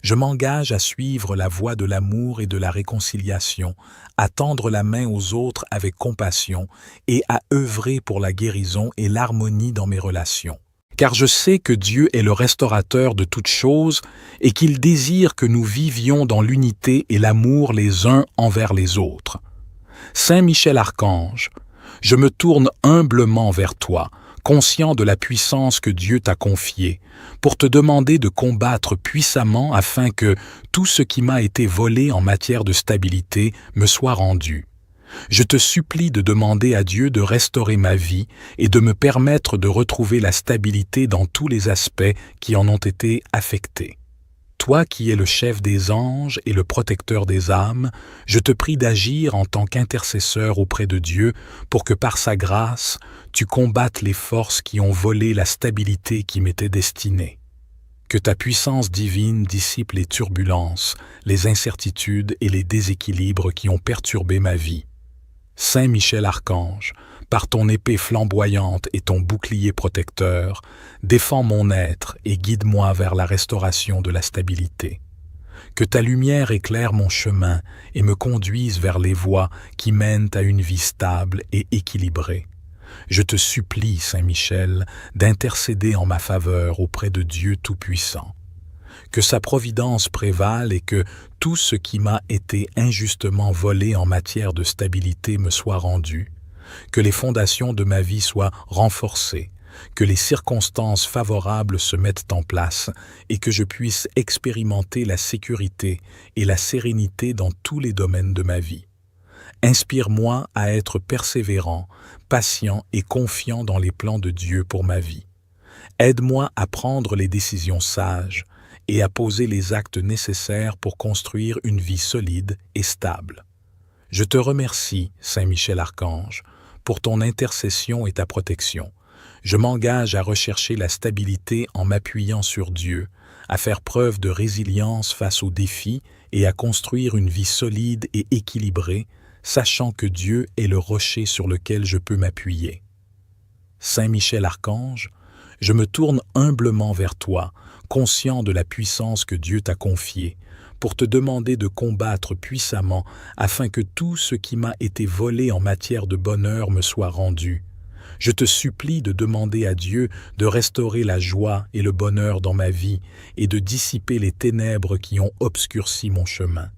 Je m'engage à suivre la voie de l'amour et de la réconciliation, à tendre la main aux autres avec compassion et à œuvrer pour la guérison et l'harmonie dans mes relations. Car je sais que Dieu est le restaurateur de toutes choses et qu'il désire que nous vivions dans l'unité et l'amour les uns envers les autres. Saint Michel Archange, je me tourne humblement vers toi, conscient de la puissance que Dieu t'a confiée, pour te demander de combattre puissamment afin que tout ce qui m'a été volé en matière de stabilité me soit rendu. Je te supplie de demander à Dieu de restaurer ma vie et de me permettre de retrouver la stabilité dans tous les aspects qui en ont été affectés. Toi qui es le chef des anges et le protecteur des âmes, je te prie d'agir en tant qu'intercesseur auprès de Dieu pour que par sa grâce, tu combattes les forces qui ont volé la stabilité qui m'était destinée. Que ta puissance divine dissipe les turbulences, les incertitudes et les déséquilibres qui ont perturbé ma vie. Saint Michel Archange, par ton épée flamboyante et ton bouclier protecteur, défends mon être et guide-moi vers la restauration de la stabilité. Que ta lumière éclaire mon chemin et me conduise vers les voies qui mènent à une vie stable et équilibrée. Je te supplie, Saint Michel, d'intercéder en ma faveur auprès de Dieu Tout-Puissant. Que sa providence prévale et que tout ce qui m'a été injustement volé en matière de stabilité me soit rendu, que les fondations de ma vie soient renforcées, que les circonstances favorables se mettent en place et que je puisse expérimenter la sécurité et la sérénité dans tous les domaines de ma vie. Inspire-moi à être persévérant, patient et confiant dans les plans de Dieu pour ma vie. Aide-moi à prendre les décisions sages et à poser les actes nécessaires pour construire une vie solide et stable. Je te remercie, Saint Michel Archange, pour ton intercession et ta protection. Je m'engage à rechercher la stabilité en m'appuyant sur Dieu, à faire preuve de résilience face aux défis et à construire une vie solide et équilibrée, sachant que Dieu est le rocher sur lequel je peux m'appuyer. Saint Michel Archange, je me tourne humblement vers toi, conscient de la puissance que Dieu t'a confiée, pour te demander de combattre puissamment afin que tout ce qui m'a été volé en matière de bonheur me soit rendu. Je te supplie de demander à Dieu de restaurer la joie et le bonheur dans ma vie et de dissiper les ténèbres qui ont obscurci mon chemin.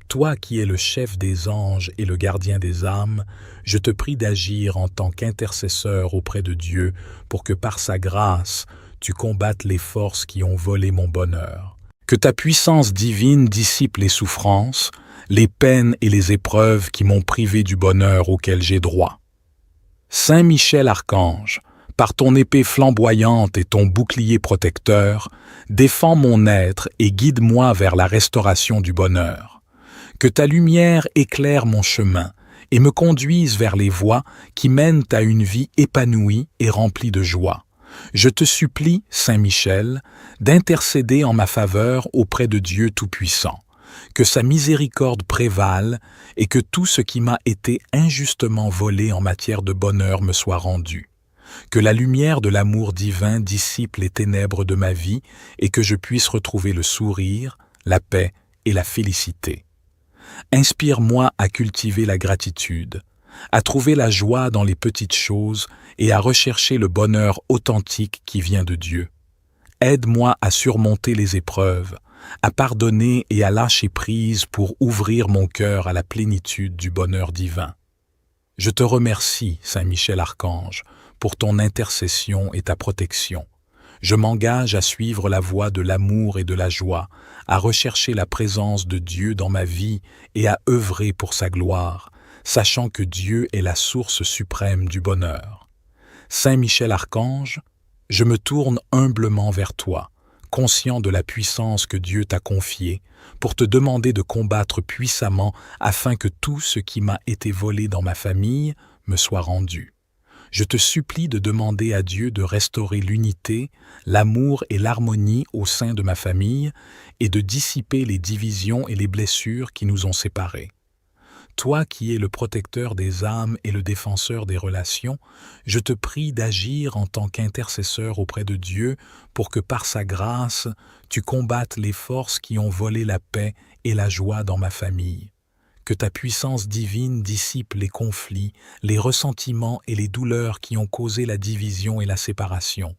Toi qui es le chef des anges et le gardien des âmes, je te prie d'agir en tant qu'intercesseur auprès de Dieu pour que par sa grâce, tu combattes les forces qui ont volé mon bonheur. Que ta puissance divine dissipe les souffrances, les peines et les épreuves qui m'ont privé du bonheur auquel j'ai droit. Saint Michel Archange, par ton épée flamboyante et ton bouclier protecteur, défends mon être et guide-moi vers la restauration du bonheur. Que ta lumière éclaire mon chemin et me conduise vers les voies qui mènent à une vie épanouie et remplie de joie. Je te supplie, Saint Michel, d'intercéder en ma faveur auprès de Dieu Tout-Puissant. Que sa miséricorde prévale et que tout ce qui m'a été injustement volé en matière de bonheur me soit rendu. Que la lumière de l'amour divin dissipe les ténèbres de ma vie et que je puisse retrouver le sourire, la paix et la félicité. Inspire-moi à cultiver la gratitude, à trouver la joie dans les petites choses et à rechercher le bonheur authentique qui vient de Dieu. Aide-moi à surmonter les épreuves, à pardonner et à lâcher prise pour ouvrir mon cœur à la plénitude du bonheur divin. Je te remercie, Saint Michel Archange, pour ton intercession et ta protection. Je m'engage à suivre la voie de l'amour et de la joie, à rechercher la présence de Dieu dans ma vie et à œuvrer pour sa gloire, sachant que Dieu est la source suprême du bonheur. Saint Michel Archange, je me tourne humblement vers toi, conscient de la puissance que Dieu t'a confiée, pour te demander de combattre puissamment afin que tout ce qui m'a été volé dans ma famille me soit rendu. Je te supplie de demander à Dieu de restaurer l'unité, l'amour et l'harmonie au sein de ma famille et de dissiper les divisions et les blessures qui nous ont séparés. Toi qui es le protecteur des âmes et le défenseur des relations, je te prie d'agir en tant qu'intercesseur auprès de Dieu pour que par sa grâce, tu combattes les forces qui ont volé la paix et la joie dans ma famille. Que ta puissance divine dissipe les conflits, les ressentiments et les douleurs qui ont causé la division et la séparation.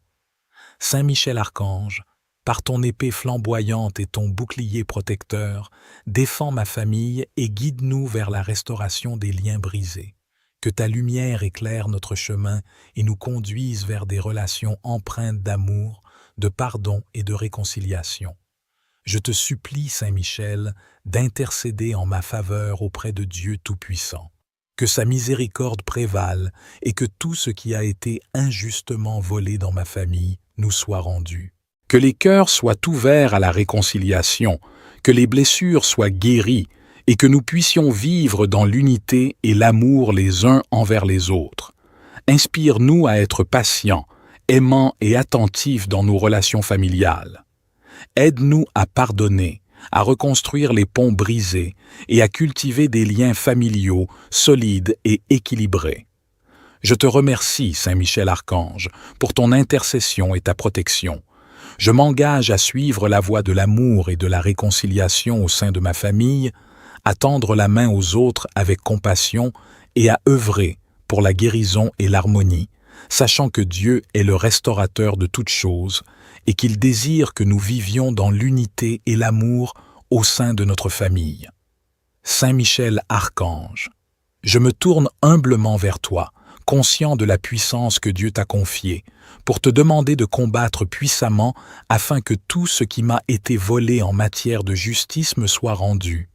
Saint Michel Archange, par ton épée flamboyante et ton bouclier protecteur, défends ma famille et guide-nous vers la restauration des liens brisés. Que ta lumière éclaire notre chemin et nous conduise vers des relations empreintes d'amour, de pardon et de réconciliation. Je te supplie, Saint Michel, d'intercéder en ma faveur auprès de Dieu Tout-Puissant. Que sa miséricorde prévale et que tout ce qui a été injustement volé dans ma famille nous soit rendu. Que les cœurs soient ouverts à la réconciliation, que les blessures soient guéries et que nous puissions vivre dans l'unité et l'amour les uns envers les autres. Inspire-nous à être patients, aimants et attentifs dans nos relations familiales. Aide-nous à pardonner, à reconstruire les ponts brisés et à cultiver des liens familiaux solides et équilibrés. Je te remercie, Saint Michel Archange, pour ton intercession et ta protection. Je m'engage à suivre la voie de l'amour et de la réconciliation au sein de ma famille, à tendre la main aux autres avec compassion et à œuvrer pour la guérison et l'harmonie, sachant que Dieu est le restaurateur de toutes choses et qu'il désire que nous vivions dans l'unité et l'amour au sein de notre famille. Saint Michel Archange, je me tourne humblement vers toi, conscient de la puissance que Dieu t'a confiée, pour te demander de combattre puissamment afin que tout ce qui m'a été volé en matière de justice me soit rendu.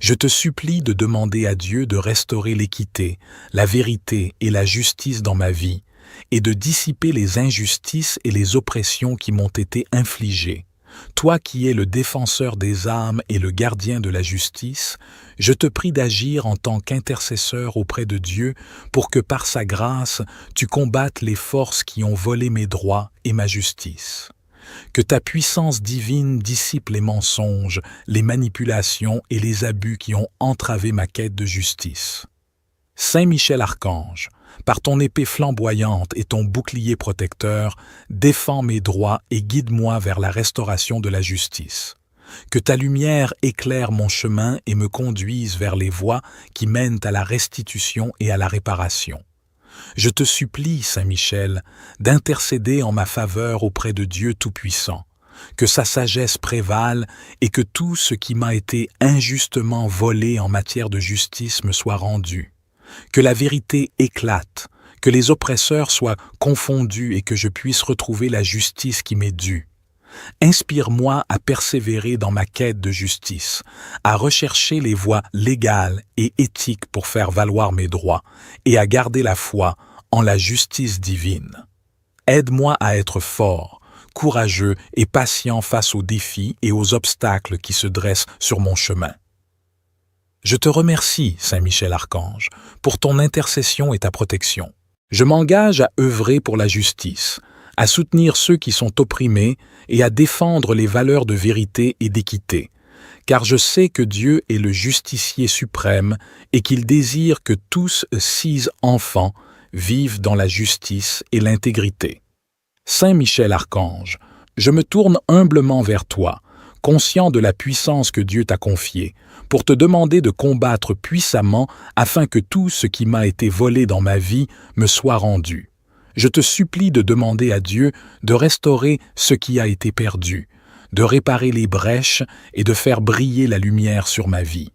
Je te supplie de demander à Dieu de restaurer l'équité, la vérité et la justice dans ma vie, et de dissiper les injustices et les oppressions qui m'ont été infligées. Toi qui es le défenseur des âmes et le gardien de la justice, je te prie d'agir en tant qu'intercesseur auprès de Dieu pour que par sa grâce, tu combattes les forces qui ont volé mes droits et ma justice. Que ta puissance divine dissipe les mensonges, les manipulations et les abus qui ont entravé ma quête de justice. Saint Michel Archange, par ton épée flamboyante et ton bouclier protecteur, défends mes droits et guide-moi vers la restauration de la justice. Que ta lumière éclaire mon chemin et me conduise vers les voies qui mènent à la restitution et à la réparation. Je te supplie, Saint Michel, d'intercéder en ma faveur auprès de Dieu Tout-Puissant, que sa sagesse prévale et que tout ce qui m'a été injustement volé en matière de justice me soit rendu. Que la vérité éclate, que les oppresseurs soient confondus et que je puisse retrouver la justice qui m'est due. Inspire-moi à persévérer dans ma quête de justice, à rechercher les voies légales et éthiques pour faire valoir mes droits et à garder la foi en la justice divine. Aide-moi à être fort, courageux et patient face aux défis et aux obstacles qui se dressent sur mon chemin. Je te remercie, Saint Michel Archange, pour ton intercession et ta protection. Je m'engage à œuvrer pour la justice, à soutenir ceux qui sont opprimés et à défendre les valeurs de vérité et d'équité, car je sais que Dieu est le justicier suprême et qu'il désire que tous ses enfants vivent dans la justice et l'intégrité. Saint Michel Archange, je me tourne humblement vers toi, conscient de la puissance que Dieu t'a confiée, pour te demander de combattre puissamment afin que tout ce qui m'a été volé dans ma vie me soit rendu. Je te supplie de demander à Dieu de restaurer ce qui a été perdu, de réparer les brèches et de faire briller la lumière sur ma vie.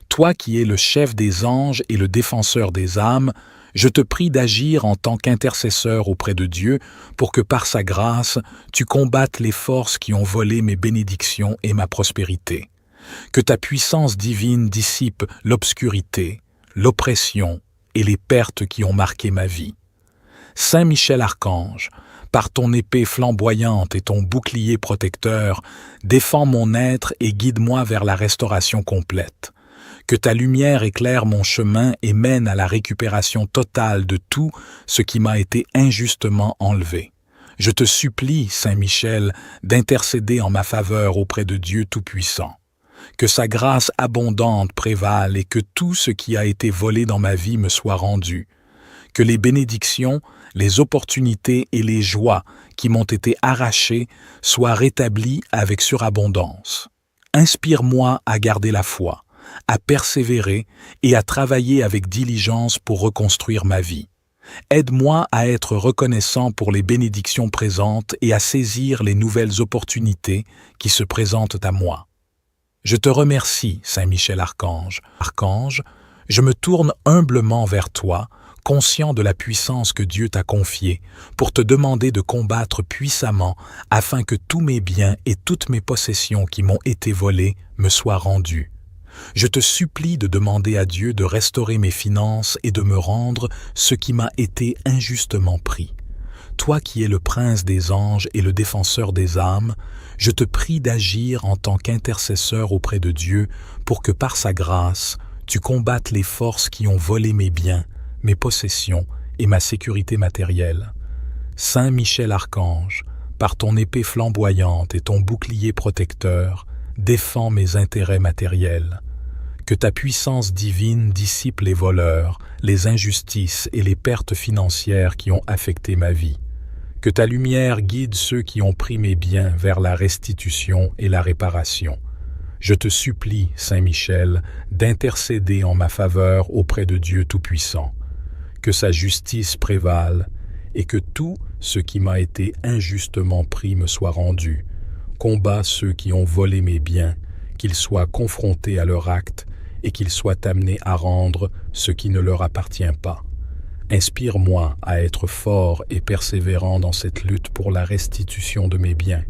Toi qui es le chef des anges et le défenseur des âmes, je te prie d'agir en tant qu'intercesseur auprès de Dieu pour que par sa grâce, tu combattes les forces qui ont volé mes bénédictions et ma prospérité. Que ta puissance divine dissipe l'obscurité, l'oppression et les pertes qui ont marqué ma vie. Saint Michel Archange, par ton épée flamboyante et ton bouclier protecteur, défends mon être et guide-moi vers la restauration complète. Que ta lumière éclaire mon chemin et mène à la récupération totale de tout ce qui m'a été injustement enlevé. Je te supplie, Saint Michel, d'intercéder en ma faveur auprès de Dieu Tout-Puissant. Que sa grâce abondante prévale et que tout ce qui a été volé dans ma vie me soit rendu. Que les bénédictions, les opportunités et les joies qui m'ont été arrachées soient rétablies avec surabondance. Inspire-moi à garder la foi, à persévérer et à travailler avec diligence pour reconstruire ma vie. Aide-moi à être reconnaissant pour les bénédictions présentes et à saisir les nouvelles opportunités qui se présentent à moi. Je te remercie, Saint Michel Archange. Archange, je me tourne humblement vers toi, conscient de la puissance que Dieu t'a confiée, pour te demander de combattre puissamment afin que tous mes biens et toutes mes possessions qui m'ont été volées me soient rendus. Je te supplie de demander à Dieu de restaurer mes finances et de me rendre ce qui m'a été injustement pris. Toi qui es le prince des anges et le défenseur des âmes, je te prie d'agir en tant qu'intercesseur auprès de Dieu pour que par sa grâce, tu combattes les forces qui ont volé mes biens, mes possessions et ma sécurité matérielle. Saint Michel Archange, par ton épée flamboyante et ton bouclier protecteur, défends mes intérêts matériels. Que ta puissance divine dissipe les voleurs, les injustices et les pertes financières qui ont affecté ma vie. Que ta lumière guide ceux qui ont pris mes biens vers la restitution et la réparation. Je te supplie, Saint Michel, d'intercéder en ma faveur auprès de Dieu Tout-Puissant. Que sa justice prévale et que tout ce qui m'a été injustement pris me soit rendu. Combat ceux qui ont volé mes biens, qu'ils soient confrontés à leur acte et qu'ils soient amenés à rendre ce qui ne leur appartient pas. Inspire-moi à être fort et persévérant dans cette lutte pour la restitution de mes biens.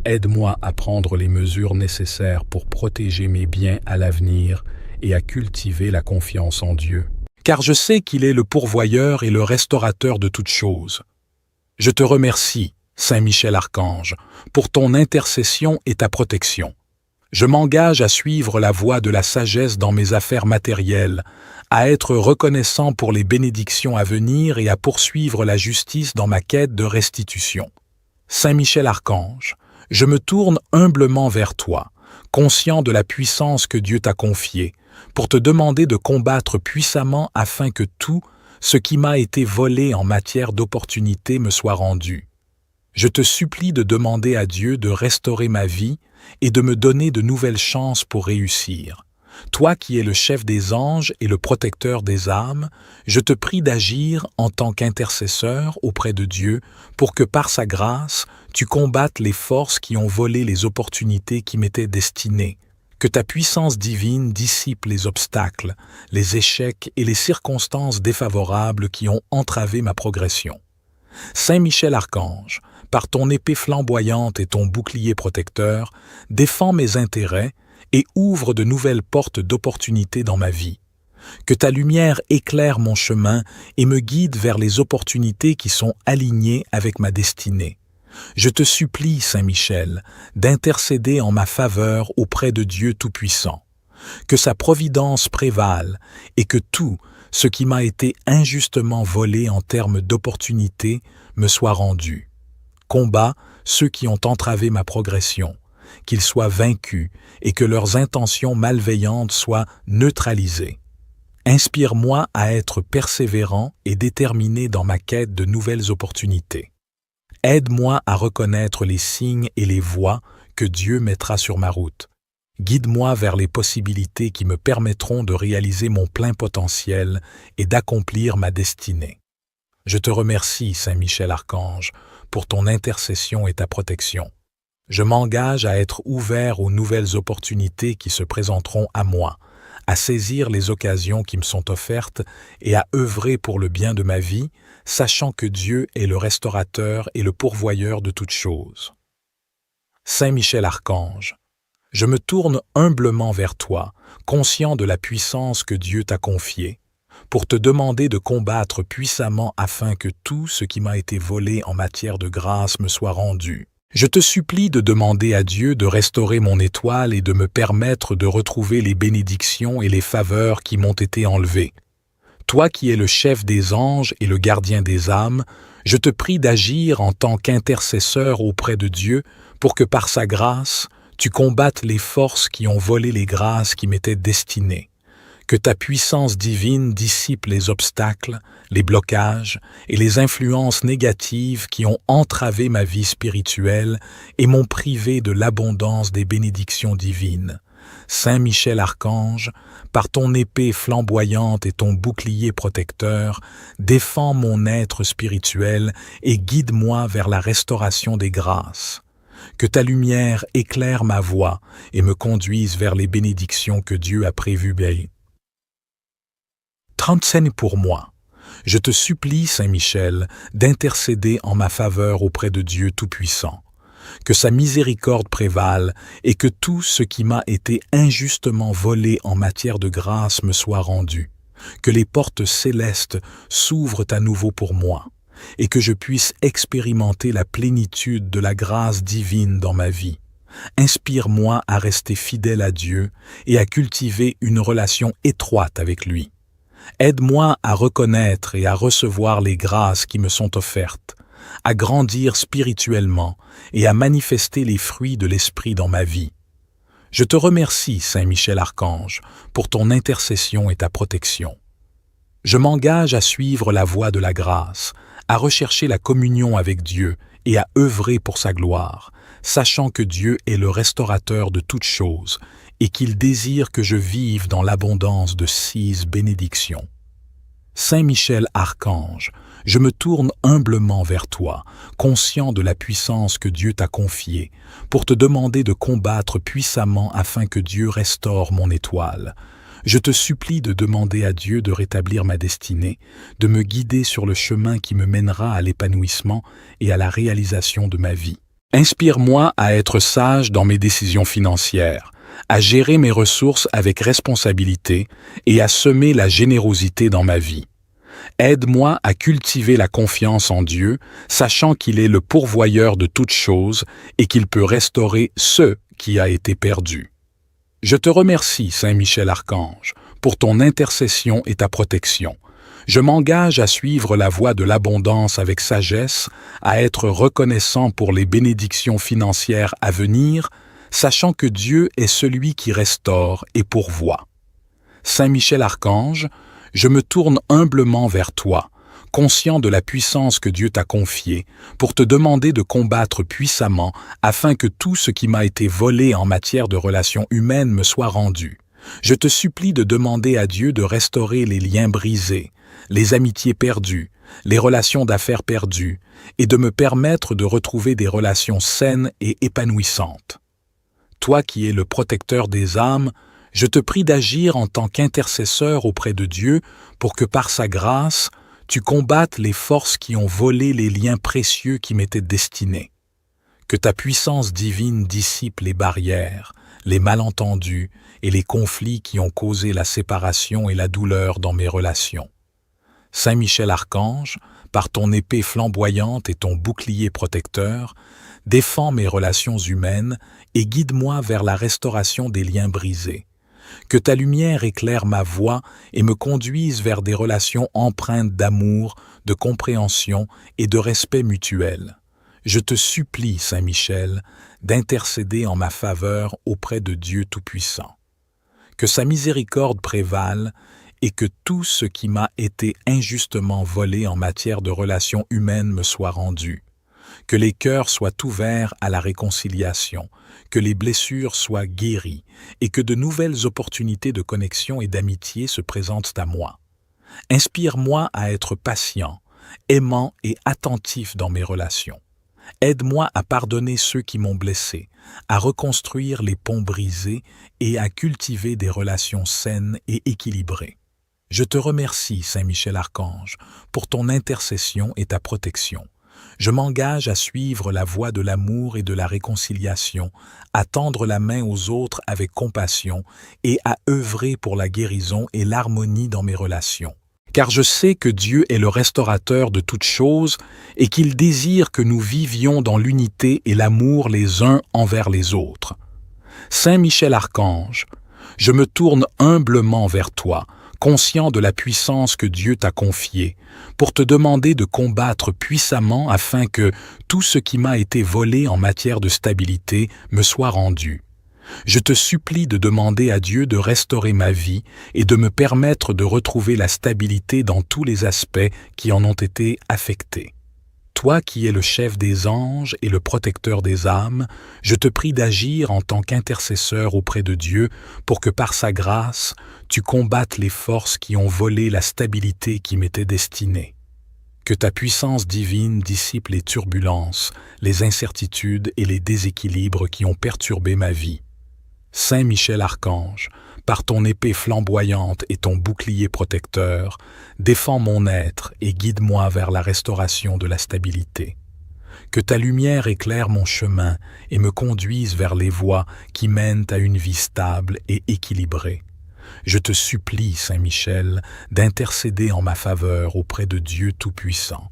Aide-moi à prendre les mesures nécessaires pour protéger mes biens à l'avenir et à cultiver la confiance en Dieu. Car je sais qu'il est le pourvoyeur et le restaurateur de toutes choses. Je te remercie, Saint Michel Archange, pour ton intercession et ta protection. Je m'engage à suivre la voie de la sagesse dans mes affaires matérielles, à être reconnaissant pour les bénédictions à venir et à poursuivre la justice dans ma quête de restitution. Saint Michel Archange, je me tourne humblement vers toi, conscient de la puissance que Dieu t'a confiée, pour te demander de combattre puissamment afin que tout ce qui m'a été volé en matière d'opportunité me soit rendu. Je te supplie de demander à Dieu de restaurer ma vie et de me donner de nouvelles chances pour réussir. Toi qui es le chef des anges et le protecteur des âmes, je te prie d'agir en tant qu'intercesseur auprès de Dieu pour que par sa grâce, tu combattes les forces qui ont volé les opportunités qui m'étaient destinées. Que ta puissance divine dissipe les obstacles, les échecs et les circonstances défavorables qui ont entravé ma progression. Saint Michel Archange, par ton épée flamboyante et ton bouclier protecteur, défends mes intérêts et ouvre de nouvelles portes d'opportunités dans ma vie. Que ta lumière éclaire mon chemin et me guide vers les opportunités qui sont alignées avec ma destinée. Je te supplie, Saint Michel, d'intercéder en ma faveur auprès de Dieu Tout-Puissant. Que sa providence prévale et que tout ce qui m'a été injustement volé en termes d'opportunités me soit rendu. Combat ceux qui ont entravé ma progression, qu'ils soient vaincus et que leurs intentions malveillantes soient neutralisées. Inspire-moi à être persévérant et déterminé dans ma quête de nouvelles opportunités. Aide-moi à reconnaître les signes et les voies que Dieu mettra sur ma route. Guide-moi vers les possibilités qui me permettront de réaliser mon plein potentiel et d'accomplir ma destinée. Je te remercie, Saint Michel Archange, pour ton intercession et ta protection. Je m'engage à être ouvert aux nouvelles opportunités qui se présenteront à moi, à saisir les occasions qui me sont offertes et à œuvrer pour le bien de ma vie, sachant que Dieu est le restaurateur et le pourvoyeur de toutes choses. Saint Michel Archange, je me tourne humblement vers toi, conscient de la puissance que Dieu t'a confiée, pour te demander de combattre puissamment afin que tout ce qui m'a été volé en matière de grâce me soit rendu. Je te supplie de demander à Dieu de restaurer mon étoile et de me permettre de retrouver les bénédictions et les faveurs qui m'ont été enlevées. Toi qui es le chef des anges et le gardien des âmes, je te prie d'agir en tant qu'intercesseur auprès de Dieu pour que par sa grâce, tu combattes les forces qui ont volé les grâces qui m'étaient destinées. Que ta puissance divine dissipe les obstacles, les blocages et les influences négatives qui ont entravé ma vie spirituelle et m'ont privé de l'abondance des bénédictions divines. Saint Michel Archange, par ton épée flamboyante et ton bouclier protecteur, défends mon être spirituel et guide-moi vers la restauration des grâces. Que ta lumière éclaire ma voie et me conduise vers les bénédictions que Dieu a prévues. 30 scènes pour moi. Je te supplie, Saint Michel, d'intercéder en ma faveur auprès de Dieu Tout-Puissant. Que sa miséricorde prévale et que tout ce qui m'a été injustement volé en matière de grâce me soit rendu. Que les portes célestes s'ouvrent à nouveau pour moi et que je puisse expérimenter la plénitude de la grâce divine dans ma vie. Inspire-moi à rester fidèle à Dieu et à cultiver une relation étroite avec lui. Aide-moi à reconnaître et à recevoir les grâces qui me sont offertes, à grandir spirituellement et à manifester les fruits de l'Esprit dans ma vie. Je te remercie, Saint Michel Archange, pour ton intercession et ta protection. Je m'engage à suivre la voie de la grâce, à rechercher la communion avec Dieu et à œuvrer pour sa gloire, sachant que Dieu est le restaurateur de toutes choses et qu'il désire que je vive dans l'abondance de 6 bénédictions. Saint Michel Archange, je me tourne humblement vers toi, conscient de la puissance que Dieu t'a confiée, pour te demander de combattre puissamment afin que Dieu restaure mon étoile. Je te supplie de demander à Dieu de rétablir ma destinée, de me guider sur le chemin qui me mènera à l'épanouissement et à la réalisation de ma vie. Inspire-moi à être sage dans mes décisions financières, à gérer mes ressources avec responsabilité et à semer la générosité dans ma vie. Aide-moi à cultiver la confiance en Dieu, sachant qu'il est le pourvoyeur de toutes choses et qu'il peut restaurer ce qui a été perdu. Je te remercie, Saint Michel Archange, pour ton intercession et ta protection. Je m'engage à suivre la voie de l'abondance avec sagesse, à être reconnaissant pour les bénédictions financières à venir, sachant que Dieu est celui qui restaure et pourvoit. Saint Michel Archange, je me tourne humblement vers toi, conscient de la puissance que Dieu t'a confiée, pour te demander de combattre puissamment afin que tout ce qui m'a été volé en matière de relations humaines me soit rendu. Je te supplie de demander à Dieu de restaurer les liens brisés, les amitiés perdues, les relations d'affaires perdues, et de me permettre de retrouver des relations saines et épanouissantes. Toi qui es le protecteur des âmes, je te prie d'agir en tant qu'intercesseur auprès de Dieu pour que par sa grâce, tu combattes les forces qui ont volé les liens précieux qui m'étaient destinés. Que ta puissance divine dissipe les barrières, les malentendus et les conflits qui ont causé la séparation et la douleur dans mes relations. Saint Michel Archange, par ton épée flamboyante et ton bouclier protecteur, défends mes relations humaines et guide-moi vers la restauration des liens brisés. Que ta lumière éclaire ma voie et me conduise vers des relations empreintes d'amour, de compréhension et de respect mutuel. Je te supplie, Saint Michel, d'intercéder en ma faveur auprès de Dieu Tout-Puissant. Que sa miséricorde prévale et que tout ce qui m'a été injustement volé en matière de relations humaines me soit rendu. Que les cœurs soient ouverts à la réconciliation, que les blessures soient guéries et que de nouvelles opportunités de connexion et d'amitié se présentent à moi. Inspire-moi à être patient, aimant et attentif dans mes relations. Aide-moi à pardonner ceux qui m'ont blessé, à reconstruire les ponts brisés et à cultiver des relations saines et équilibrées. Je te remercie, Saint Michel Archange, pour ton intercession et ta protection. Je m'engage à suivre la voie de l'amour et de la réconciliation, à tendre la main aux autres avec compassion et à œuvrer pour la guérison et l'harmonie dans mes relations. Car je sais que Dieu est le restaurateur de toutes choses et qu'il désire que nous vivions dans l'unité et l'amour les uns envers les autres. Saint Michel Archange, je me tourne humblement vers toi, conscient de la puissance que Dieu t'a confiée, pour te demander de combattre puissamment afin que tout ce qui m'a été volé en matière de stabilité me soit rendu. Je te supplie de demander à Dieu de restaurer ma vie et de me permettre de retrouver la stabilité dans tous les aspects qui en ont été affectés. Toi qui es le chef des anges et le protecteur des âmes, je te prie d'agir en tant qu'intercesseur auprès de Dieu pour que par sa grâce, tu combattes les forces qui ont volé la stabilité qui m'était destinée. Que ta puissance divine dissipe les turbulences, les incertitudes et les déséquilibres qui ont perturbé ma vie. Saint Michel Archange, par ton épée flamboyante et ton bouclier protecteur, défends mon être et guide-moi vers la restauration de la stabilité. Que ta lumière éclaire mon chemin et me conduise vers les voies qui mènent à une vie stable et équilibrée. Je te supplie, Saint Michel, d'intercéder en ma faveur auprès de Dieu Tout-Puissant.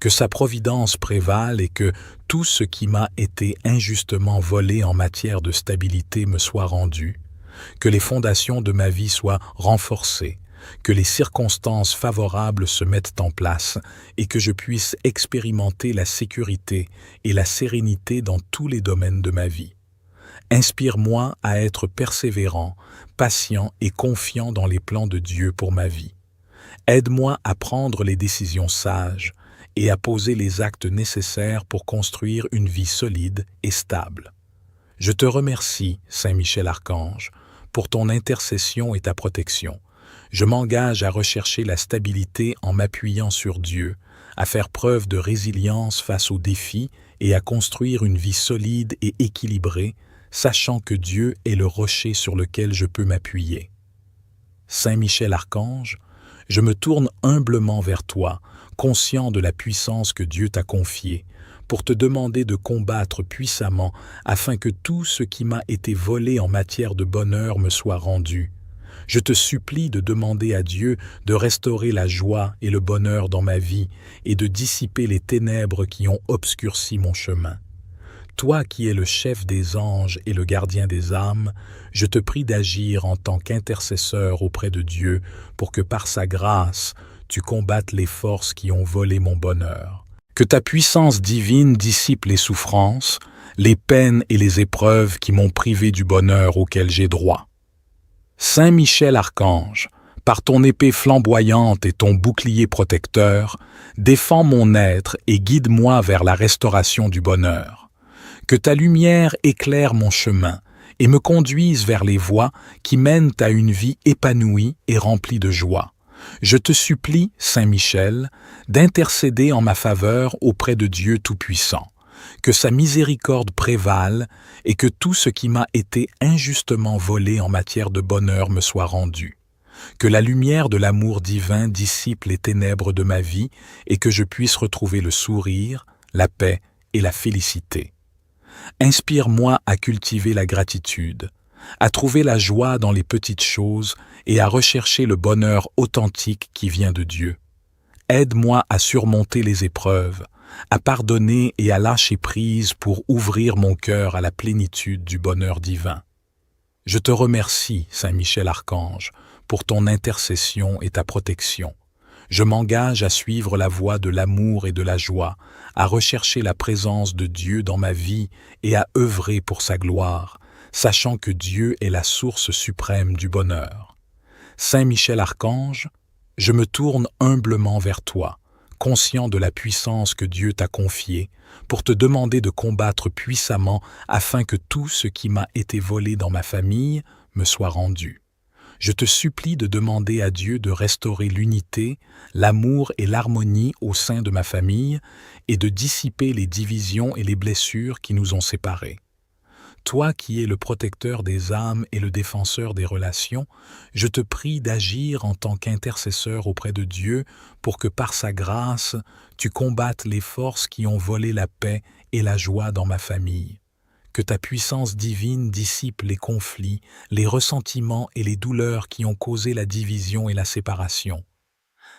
Que sa providence prévale et que tout ce qui m'a été injustement volé en matière de stabilité me soit rendu, que les fondations de ma vie soient renforcées, que les circonstances favorables se mettent en place et que je puisse expérimenter la sécurité et la sérénité dans tous les domaines de ma vie. Inspire-moi à être persévérant, patient et confiant dans les plans de Dieu pour ma vie. Aide-moi à prendre les décisions sages et à poser les actes nécessaires pour construire une vie solide et stable. Je te remercie, Saint Michel Archange, pour ton intercession et ta protection. Je m'engage à rechercher la stabilité en m'appuyant sur Dieu, à faire preuve de résilience face aux défis et à construire une vie solide et équilibrée, sachant que Dieu est le rocher sur lequel je peux m'appuyer. Saint Michel Archange, je me tourne humblement vers toi, conscient de la puissance que Dieu t'a confiée, pour te demander de combattre puissamment afin que tout ce qui m'a été volé en matière de bonheur me soit rendu. Je te supplie de demander à Dieu de restaurer la joie et le bonheur dans ma vie et de dissiper les ténèbres qui ont obscurci mon chemin. Toi qui es le chef des anges et le gardien des âmes, je te prie d'agir en tant qu'intercesseur auprès de Dieu pour que par sa grâce, tu combattes les forces qui ont volé mon bonheur. Que ta puissance divine dissipe les souffrances, les peines et les épreuves qui m'ont privé du bonheur auquel j'ai droit. Saint Michel Archange, par ton épée flamboyante et ton bouclier protecteur, défends mon être et guide-moi vers la restauration du bonheur. Que ta lumière éclaire mon chemin et me conduise vers les voies qui mènent à une vie épanouie et remplie de joie. Je te supplie, Saint Michel, d'intercéder en ma faveur auprès de Dieu Tout-Puissant. Que sa miséricorde prévale et que tout ce qui m'a été injustement volé en matière de bonheur me soit rendu. Que la lumière de l'amour divin dissipe les ténèbres de ma vie et que je puisse retrouver le sourire, la paix et la félicité. Inspire-moi à cultiver la gratitude, à trouver la joie dans les petites choses et à rechercher le bonheur authentique qui vient de Dieu. Aide-moi à surmonter les épreuves, à pardonner et à lâcher prise pour ouvrir mon cœur à la plénitude du bonheur divin. Je te remercie, Saint Michel Archange, pour ton intercession et ta protection. Je m'engage à suivre la voie de l'amour et de la joie, à rechercher la présence de Dieu dans ma vie et à œuvrer pour sa gloire, sachant que Dieu est la source suprême du bonheur. Saint Michel Archange, je me tourne humblement vers toi, conscient de la puissance que Dieu t'a confiée, pour te demander de combattre puissamment afin que tout ce qui m'a été volé dans ma famille me soit rendu. Je te supplie de demander à Dieu de restaurer l'unité, l'amour et l'harmonie au sein de ma famille et de dissiper les divisions et les blessures qui nous ont séparés. Toi qui es le protecteur des âmes et le défenseur des relations, je te prie d'agir en tant qu'intercesseur auprès de Dieu pour que par sa grâce, tu combattes les forces qui ont volé la paix et la joie dans ma famille. Que ta puissance divine dissipe les conflits, les ressentiments et les douleurs qui ont causé la division et la séparation.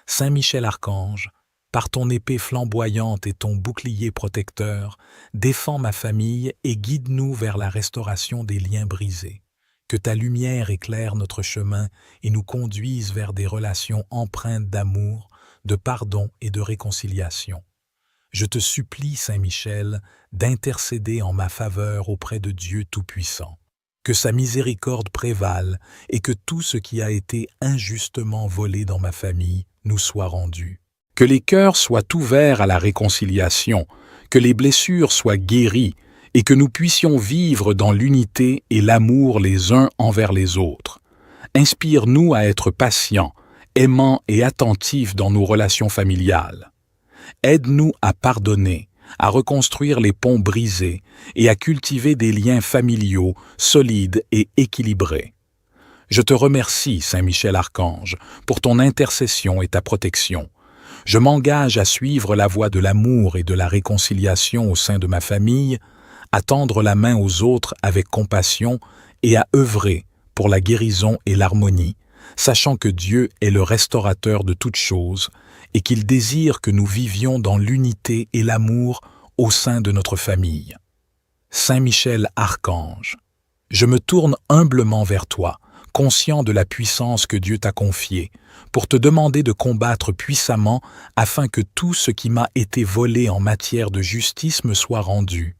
Saint Michel Archange, par ton épée flamboyante et ton bouclier protecteur, défends ma famille et guide-nous vers la restauration des liens brisés. Que ta lumière éclaire notre chemin et nous conduise vers des relations empreintes d'amour, de pardon et de réconciliation. Je te supplie, Saint Michel, d'intercéder en ma faveur auprès de Dieu Tout-Puissant. Que sa miséricorde prévale et que tout ce qui a été injustement volé dans ma famille nous soit rendu. Que les cœurs soient ouverts à la réconciliation, que les blessures soient guéries et que nous puissions vivre dans l'unité et l'amour les uns envers les autres. Inspire-nous à être patients, aimants et attentifs dans nos relations familiales. Aide-nous à pardonner, à reconstruire les ponts brisés et à cultiver des liens familiaux solides et équilibrés. Je te remercie, Saint Michel Archange, pour ton intercession et ta protection. Je m'engage à suivre la voie de l'amour et de la réconciliation au sein de ma famille, à tendre la main aux autres avec compassion et à œuvrer pour la guérison et l'harmonie, sachant que Dieu est le restaurateur de toutes choses et qu'il désire que nous vivions dans l'unité et l'amour au sein de notre famille. Saint Michel Archange, je me tourne humblement vers toi, conscient de la puissance que Dieu t'a confiée, pour te demander de combattre puissamment afin que tout ce qui m'a été volé en matière de justice me soit rendu.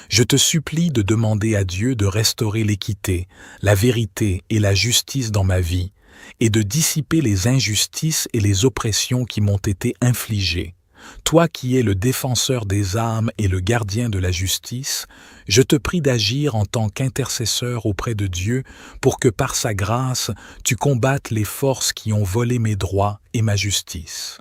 Je te supplie de demander à Dieu de restaurer l'équité, la vérité et la justice dans ma vie, et de dissiper les injustices et les oppressions qui m'ont été infligées. Toi qui es le défenseur des âmes et le gardien de la justice, je te prie d'agir en tant qu'intercesseur auprès de Dieu pour que par sa grâce, tu combattes les forces qui ont volé mes droits et ma justice.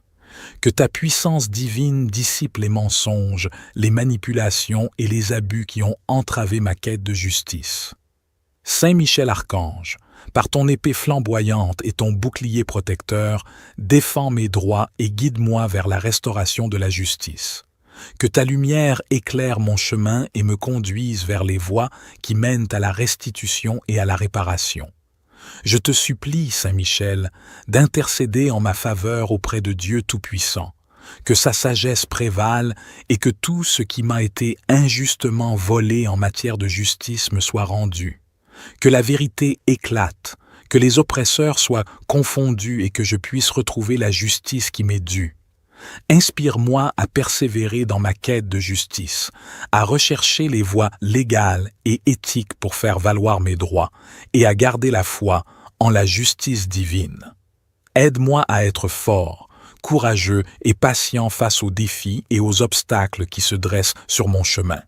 Que ta puissance divine dissipe les mensonges, les manipulations et les abus qui ont entravé ma quête de justice. Saint Michel Archange, par ton épée flamboyante et ton bouclier protecteur, défends mes droits et guide-moi vers la restauration de la justice. Que ta lumière éclaire mon chemin et me conduise vers les voies qui mènent à la restitution et à la réparation. Je te supplie, Saint Michel, d'intercéder en ma faveur auprès de Dieu Tout-Puissant, que sa sagesse prévale et que tout ce qui m'a été injustement volé en matière de justice me soit rendu. Que la vérité éclate, que les oppresseurs soient confondus et que je puisse retrouver la justice qui m'est due. Inspire-moi à persévérer dans ma quête de justice, à rechercher les voies légales et éthiques pour faire valoir mes droits et à garder la foi en la justice divine. Aide-moi à être fort, courageux et patient face aux défis et aux obstacles qui se dressent sur mon chemin.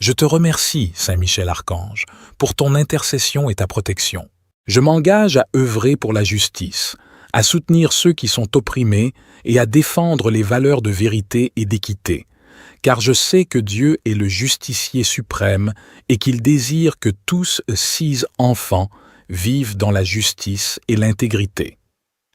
Je te remercie, Saint Michel Archange, pour ton intercession et ta protection. Je m'engage à œuvrer pour la justice, à soutenir ceux qui sont opprimés et à défendre les valeurs de vérité et d'équité, car je sais que Dieu est le justicier suprême et qu'il désire que tous ses enfants vivent dans la justice et l'intégrité.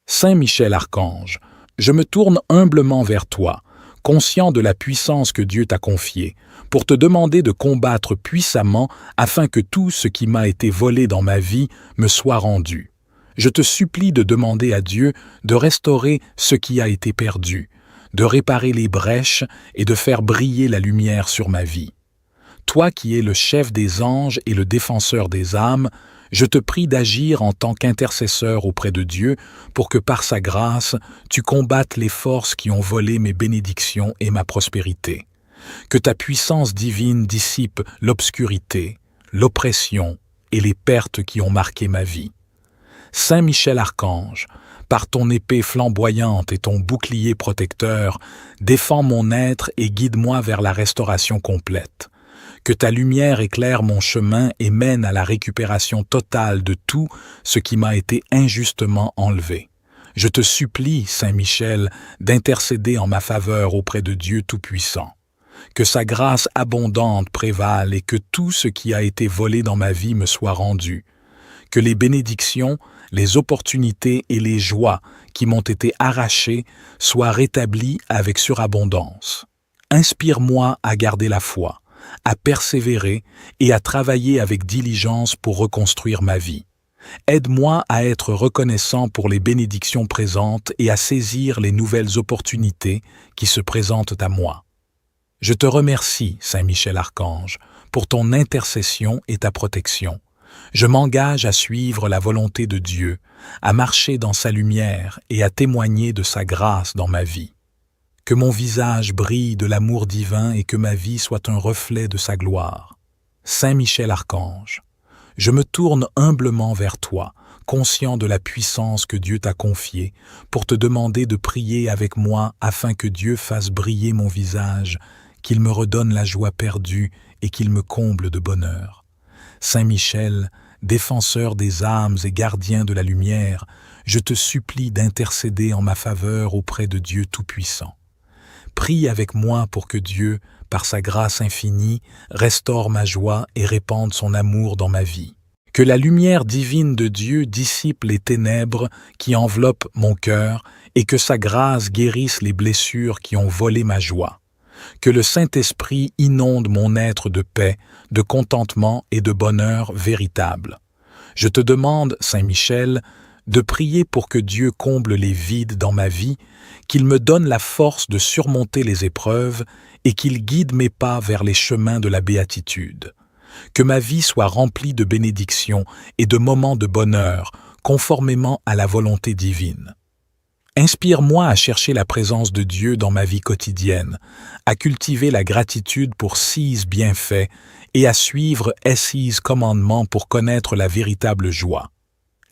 Saint Michel Archange, je me tourne humblement vers toi, conscient de la puissance que Dieu t'a confiée, pour te demander de combattre puissamment afin que tout ce qui m'a été volé dans ma vie me soit rendu. Je te supplie de demander à Dieu de restaurer ce qui a été perdu, de réparer les brèches et de faire briller la lumière sur ma vie. Toi qui es le chef des anges et le défenseur des âmes, je te prie d'agir en tant qu'intercesseur auprès de Dieu pour que par sa grâce, tu combattes les forces qui ont volé mes bénédictions et ma prospérité. Que ta puissance divine dissipe l'obscurité, l'oppression et les pertes qui ont marqué ma vie. Saint Michel Archange, par ton épée flamboyante et ton bouclier protecteur, défends mon être et guide-moi vers la restauration complète. Que ta lumière éclaire mon chemin et mène à la récupération totale de tout ce qui m'a été injustement enlevé. Je te supplie, Saint Michel, d'intercéder en ma faveur auprès de Dieu Tout-Puissant. Que sa grâce abondante prévale et que tout ce qui a été volé dans ma vie me soit rendu. Que les bénédictions, les opportunités et les joies qui m'ont été arrachées soient rétablies avec surabondance. Inspire-moi à garder la foi, à persévérer et à travailler avec diligence pour reconstruire ma vie. Aide-moi à être reconnaissant pour les bénédictions présentes et à saisir les nouvelles opportunités qui se présentent à moi. Je te remercie, Saint Michel Archange, pour ton intercession et ta protection. Je m'engage à suivre la volonté de Dieu, à marcher dans sa lumière et à témoigner de sa grâce dans ma vie. Que mon visage brille de l'amour divin et que ma vie soit un reflet de sa gloire. Saint Michel Archange, je me tourne humblement vers toi, conscient de la puissance que Dieu t'a confiée, pour te demander de prier avec moi afin que Dieu fasse briller mon visage, qu'il me redonne la joie perdue et qu'il me comble de bonheur. Saint Michel, défenseur des âmes et gardien de la lumière, je te supplie d'intercéder en ma faveur auprès de Dieu Tout-Puissant. Prie avec moi pour que Dieu, par sa grâce infinie, restaure ma joie et répande son amour dans ma vie. Que la lumière divine de Dieu dissipe les ténèbres qui enveloppent mon cœur et que sa grâce guérisse les blessures qui ont volé ma joie. Que le Saint-Esprit inonde mon être de paix, de contentement et de bonheur véritable. Je te demande, Saint Michel, de prier pour que Dieu comble les vides dans ma vie, qu'il me donne la force de surmonter les épreuves et qu'il guide mes pas vers les chemins de la béatitude. Que ma vie soit remplie de bénédictions et de moments de bonheur, conformément à la volonté divine. Inspire-moi à chercher la présence de Dieu dans ma vie quotidienne, à cultiver la gratitude pour ses bienfaits et à suivre ses commandements pour connaître la véritable joie.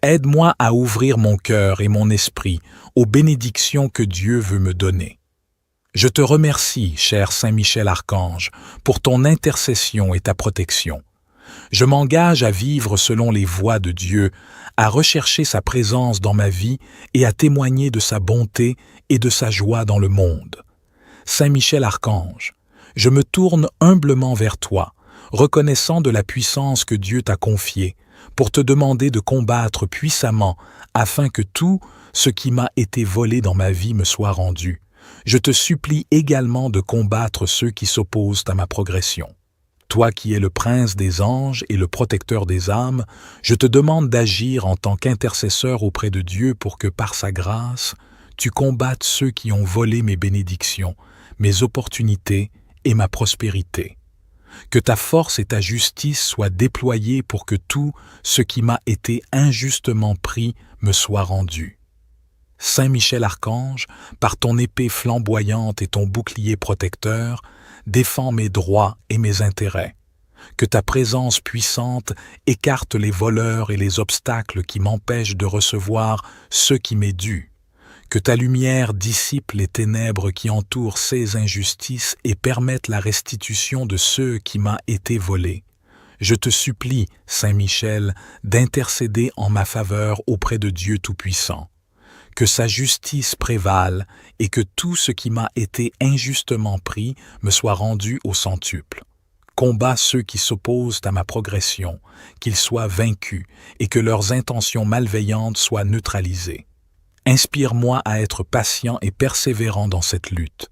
Aide-moi à ouvrir mon cœur et mon esprit aux bénédictions que Dieu veut me donner. Je te remercie, cher Saint Michel Archange, pour ton intercession et ta protection. Je m'engage à vivre selon les voies de Dieu, à rechercher sa présence dans ma vie et à témoigner de sa bonté et de sa joie dans le monde. Saint Michel Archange, je me tourne humblement vers toi, reconnaissant de la puissance que Dieu t'a confiée, pour te demander de combattre puissamment afin que tout ce qui m'a été volé dans ma vie me soit rendu. Je te supplie également de combattre ceux qui s'opposent à ma progression. Toi qui es le prince des anges et le protecteur des âmes, je te demande d'agir en tant qu'intercesseur auprès de Dieu pour que par sa grâce, tu combattes ceux qui ont volé mes bénédictions, mes opportunités et ma prospérité. Que ta force et ta justice soient déployées pour que tout ce qui m'a été injustement pris me soit rendu. Saint Michel Archange, par ton épée flamboyante et ton bouclier protecteur, défends mes droits et mes intérêts. Que ta présence puissante écarte les voleurs et les obstacles qui m'empêchent de recevoir ce qui m'est dû. Que ta lumière dissipe les ténèbres qui entourent ces injustices et permette la restitution de ce qui m'a été volé. Je te supplie, Saint Michel, d'intercéder en ma faveur auprès de Dieu Tout-Puissant. Que sa justice prévale et que tout ce qui m'a été injustement pris me soit rendu au centuple. Combats ceux qui s'opposent à ma progression, qu'ils soient vaincus et que leurs intentions malveillantes soient neutralisées. Inspire-moi à être patient et persévérant dans cette lutte.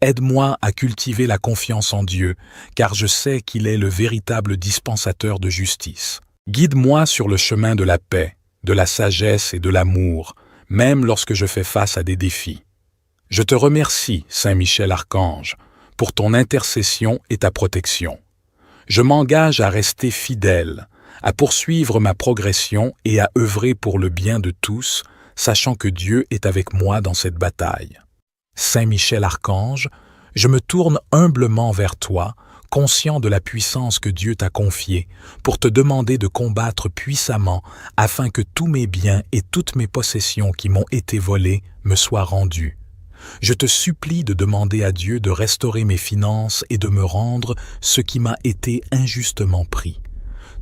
Aide-moi à cultiver la confiance en Dieu, car je sais qu'il est le véritable dispensateur de justice. Guide-moi sur le chemin de la paix, de la sagesse et de l'amour, même lorsque je fais face à des défis. Je te remercie, Saint Michel Archange, pour ton intercession et ta protection. Je m'engage à rester fidèle, à poursuivre ma progression et à œuvrer pour le bien de tous, sachant que Dieu est avec moi dans cette bataille. Saint Michel Archange, je me tourne humblement vers toi, conscient de la puissance que Dieu t'a confiée, pour te demander de combattre puissamment afin que tous mes biens et toutes mes possessions qui m'ont été volés me soient rendus. Je te supplie de demander à Dieu de restaurer mes finances et de me rendre ce qui m'a été injustement pris.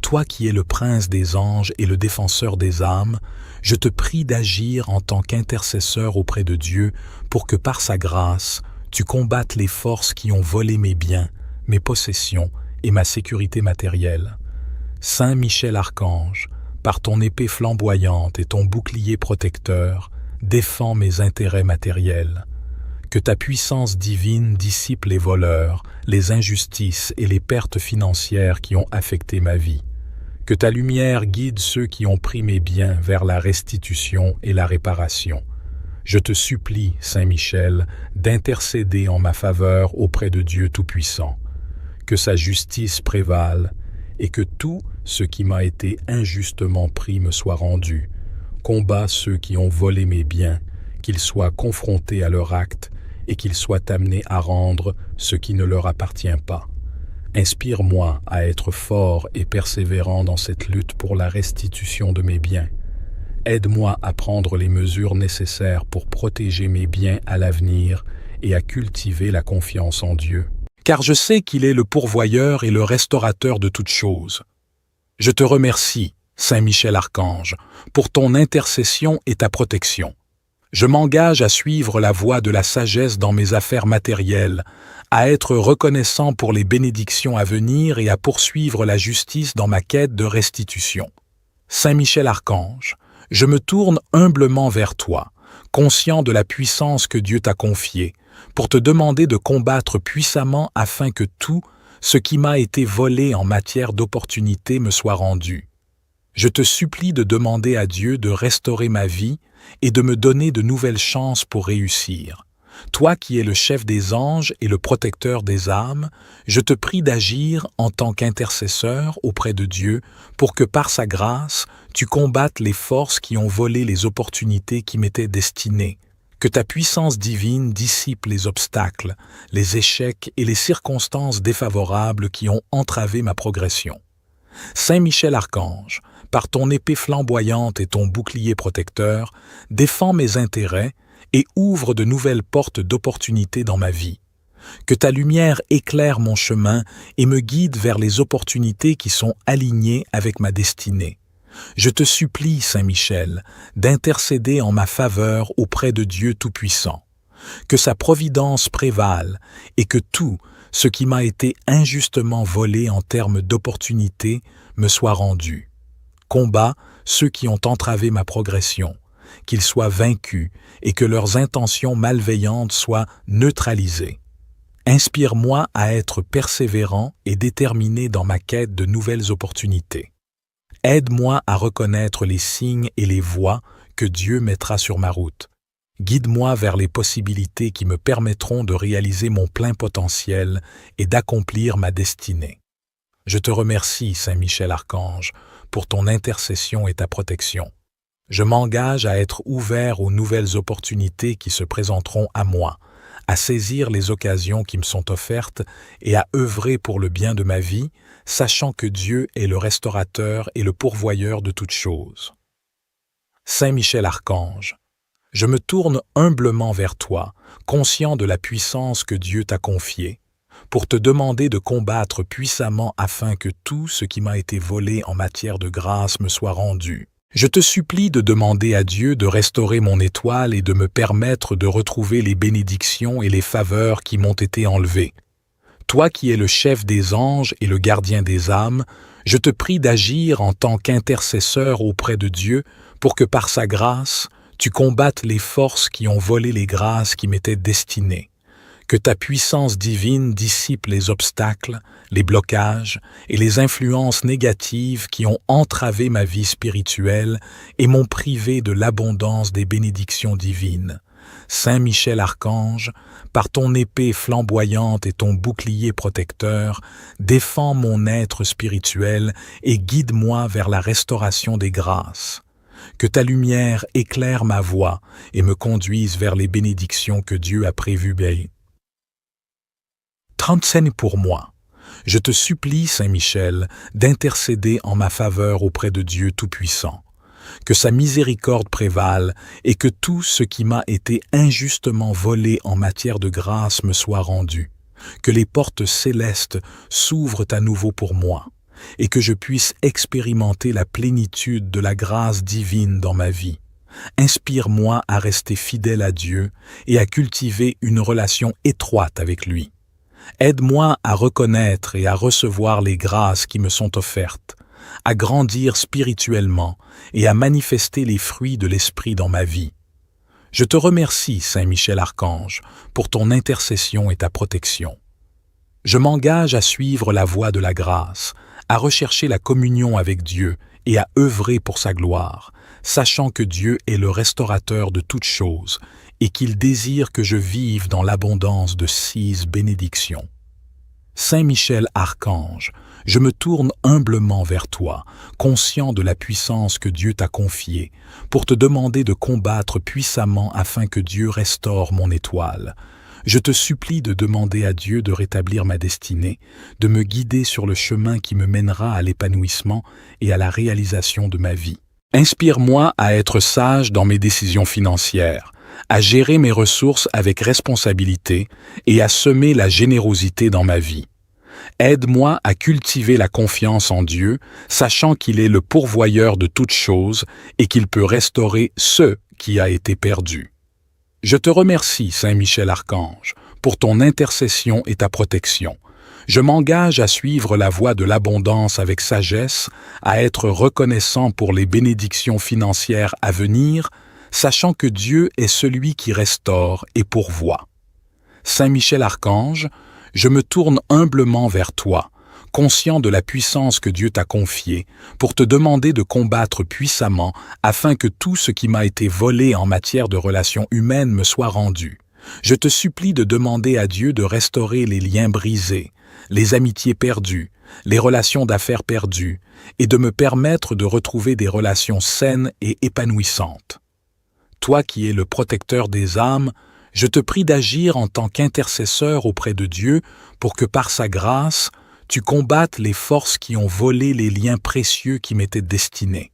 Toi qui es le prince des anges et le défenseur des âmes, je te prie d'agir en tant qu'intercesseur auprès de Dieu pour que par sa grâce, tu combattes les forces qui ont volé mes biens, mes possessions et ma sécurité matérielle. Saint Michel Archange, par ton épée flamboyante et ton bouclier protecteur, défends mes intérêts matériels. Que ta puissance divine dissipe les voleurs, les injustices et les pertes financières qui ont affecté ma vie. Que ta lumière guide ceux qui ont pris mes biens vers la restitution et la réparation. Je te supplie, Saint Michel, d'intercéder en ma faveur auprès de Dieu Tout-Puissant. Que sa justice prévale et que tout ce qui m'a été injustement pris me soit rendu. Combats ceux qui ont volé mes biens, qu'ils soient confrontés à leur acte et qu'ils soient amenés à rendre ce qui ne leur appartient pas. Inspire-moi à être fort et persévérant dans cette lutte pour la restitution de mes biens. Aide-moi à prendre les mesures nécessaires pour protéger mes biens à l'avenir et à cultiver la confiance en Dieu. Car je sais qu'il est le pourvoyeur et le restaurateur de toutes choses. Je te remercie, Saint Michel Archange, pour ton intercession et ta protection. Je m'engage à suivre la voie de la sagesse dans mes affaires matérielles, à être reconnaissant pour les bénédictions à venir et à poursuivre la justice dans ma quête de restitution. Saint Michel Archange, je me tourne humblement vers toi, conscient de la puissance que Dieu t'a confiée, pour te demander de combattre puissamment afin que tout ce qui m'a été volé en matière d'opportunité me soit rendu. Je te supplie de demander à Dieu de restaurer ma vie et de me donner de nouvelles chances pour réussir. Toi qui es le chef des anges et le protecteur des âmes, je te prie d'agir en tant qu'intercesseur auprès de Dieu pour que par sa grâce, tu combattes les forces qui ont volé les opportunités qui m'étaient destinées. Que ta puissance divine dissipe les obstacles, les échecs et les circonstances défavorables qui ont entravé ma progression. Saint Michel Archange, par ton épée flamboyante et ton bouclier protecteur, défends mes intérêts et ouvre de nouvelles portes d'opportunités dans ma vie. Que ta lumière éclaire mon chemin et me guide vers les opportunités qui sont alignées avec ma destinée. Je te supplie, Saint Michel, d'intercéder en ma faveur auprès de Dieu Tout-Puissant. Que sa providence prévale et que tout ce qui m'a été injustement volé en termes d'opportunités me soit rendu. Combat ceux qui ont entravé ma progression, qu'ils soient vaincus et que leurs intentions malveillantes soient neutralisées. Inspire-moi à être persévérant et déterminé dans ma quête de nouvelles opportunités. Aide-moi à reconnaître les signes et les voies que Dieu mettra sur ma route. Guide-moi vers les possibilités qui me permettront de réaliser mon plein potentiel et d'accomplir ma destinée. Je te remercie, Saint Michel Archange, pour ton intercession et ta protection. Je m'engage à être ouvert aux nouvelles opportunités qui se présenteront à moi, à saisir les occasions qui me sont offertes et à œuvrer pour le bien de ma vie, sachant que Dieu est le restaurateur et le pourvoyeur de toutes choses. Saint Michel Archange, je me tourne humblement vers toi, conscient de la puissance que Dieu t'a confiée, pour te demander de combattre puissamment afin que tout ce qui m'a été volé en matière de grâce me soit rendu. Je te supplie de demander à Dieu de restaurer mon étoile et de me permettre de retrouver les bénédictions et les faveurs qui m'ont été enlevées. Toi qui es le chef des anges et le gardien des âmes, je te prie d'agir en tant qu'intercesseur auprès de Dieu pour que par sa grâce, tu combattes les forces qui ont volé les grâces qui m'étaient destinées. Que ta puissance divine dissipe les obstacles, les blocages et les influences négatives qui ont entravé ma vie spirituelle et m'ont privé de l'abondance des bénédictions divines. Saint Michel Archange, par ton épée flamboyante et ton bouclier protecteur, défends mon être spirituel et guide-moi vers la restauration des grâces. Que ta lumière éclaire ma voie et me conduise vers les bénédictions que Dieu a prévues. 30 scènes pour moi. Je te supplie, Saint Michel, d'intercéder en ma faveur auprès de Dieu Tout-Puissant. Que sa miséricorde prévale et que tout ce qui m'a été injustement volé en matière de grâce me soit rendu. Que les portes célestes s'ouvrent à nouveau pour moi et que je puisse expérimenter la plénitude de la grâce divine dans ma vie. Inspire-moi à rester fidèle à Dieu et à cultiver une relation étroite avec lui. Aide-moi à reconnaître et à recevoir les grâces qui me sont offertes, à grandir spirituellement et à manifester les fruits de l'Esprit dans ma vie. Je te remercie, Saint Michel Archange, pour ton intercession et ta protection. Je m'engage à suivre la voie de la grâce, à rechercher la communion avec Dieu et à œuvrer pour sa gloire, sachant que Dieu est le restaurateur de toutes choses et qu'il désire que je vive dans l'abondance de 6 bénédictions. Saint Michel Archange, je me tourne humblement vers toi, conscient de la puissance que Dieu t'a confiée, pour te demander de combattre puissamment afin que Dieu restaure mon étoile. Je te supplie de demander à Dieu de rétablir ma destinée, de me guider sur le chemin qui me mènera à l'épanouissement et à la réalisation de ma vie. Inspire-moi à être sage dans mes décisions financières, à gérer mes ressources avec responsabilité et à semer la générosité dans ma vie. Aide-moi à cultiver la confiance en Dieu, sachant qu'il est le pourvoyeur de toutes choses et qu'il peut restaurer ce qui a été perdu. Je te remercie, Saint Michel Archange, pour ton intercession et ta protection. Je m'engage à suivre la voie de l'abondance avec sagesse, à être reconnaissant pour les bénédictions financières à venir, sachant que Dieu est celui qui restaure et pourvoit. Saint Michel Archange, je me tourne humblement vers toi, conscient de la puissance que Dieu t'a confiée, pour te demander de combattre puissamment afin que tout ce qui m'a été volé en matière de relations humaines me soit rendu. Je te supplie de demander à Dieu de restaurer les liens brisés, les amitiés perdues, les relations d'affaires perdues, et de me permettre de retrouver des relations saines et épanouissantes. Toi qui es le protecteur des âmes, je te prie d'agir en tant qu'intercesseur auprès de Dieu pour que par sa grâce, tu combattes les forces qui ont volé les liens précieux qui m'étaient destinés.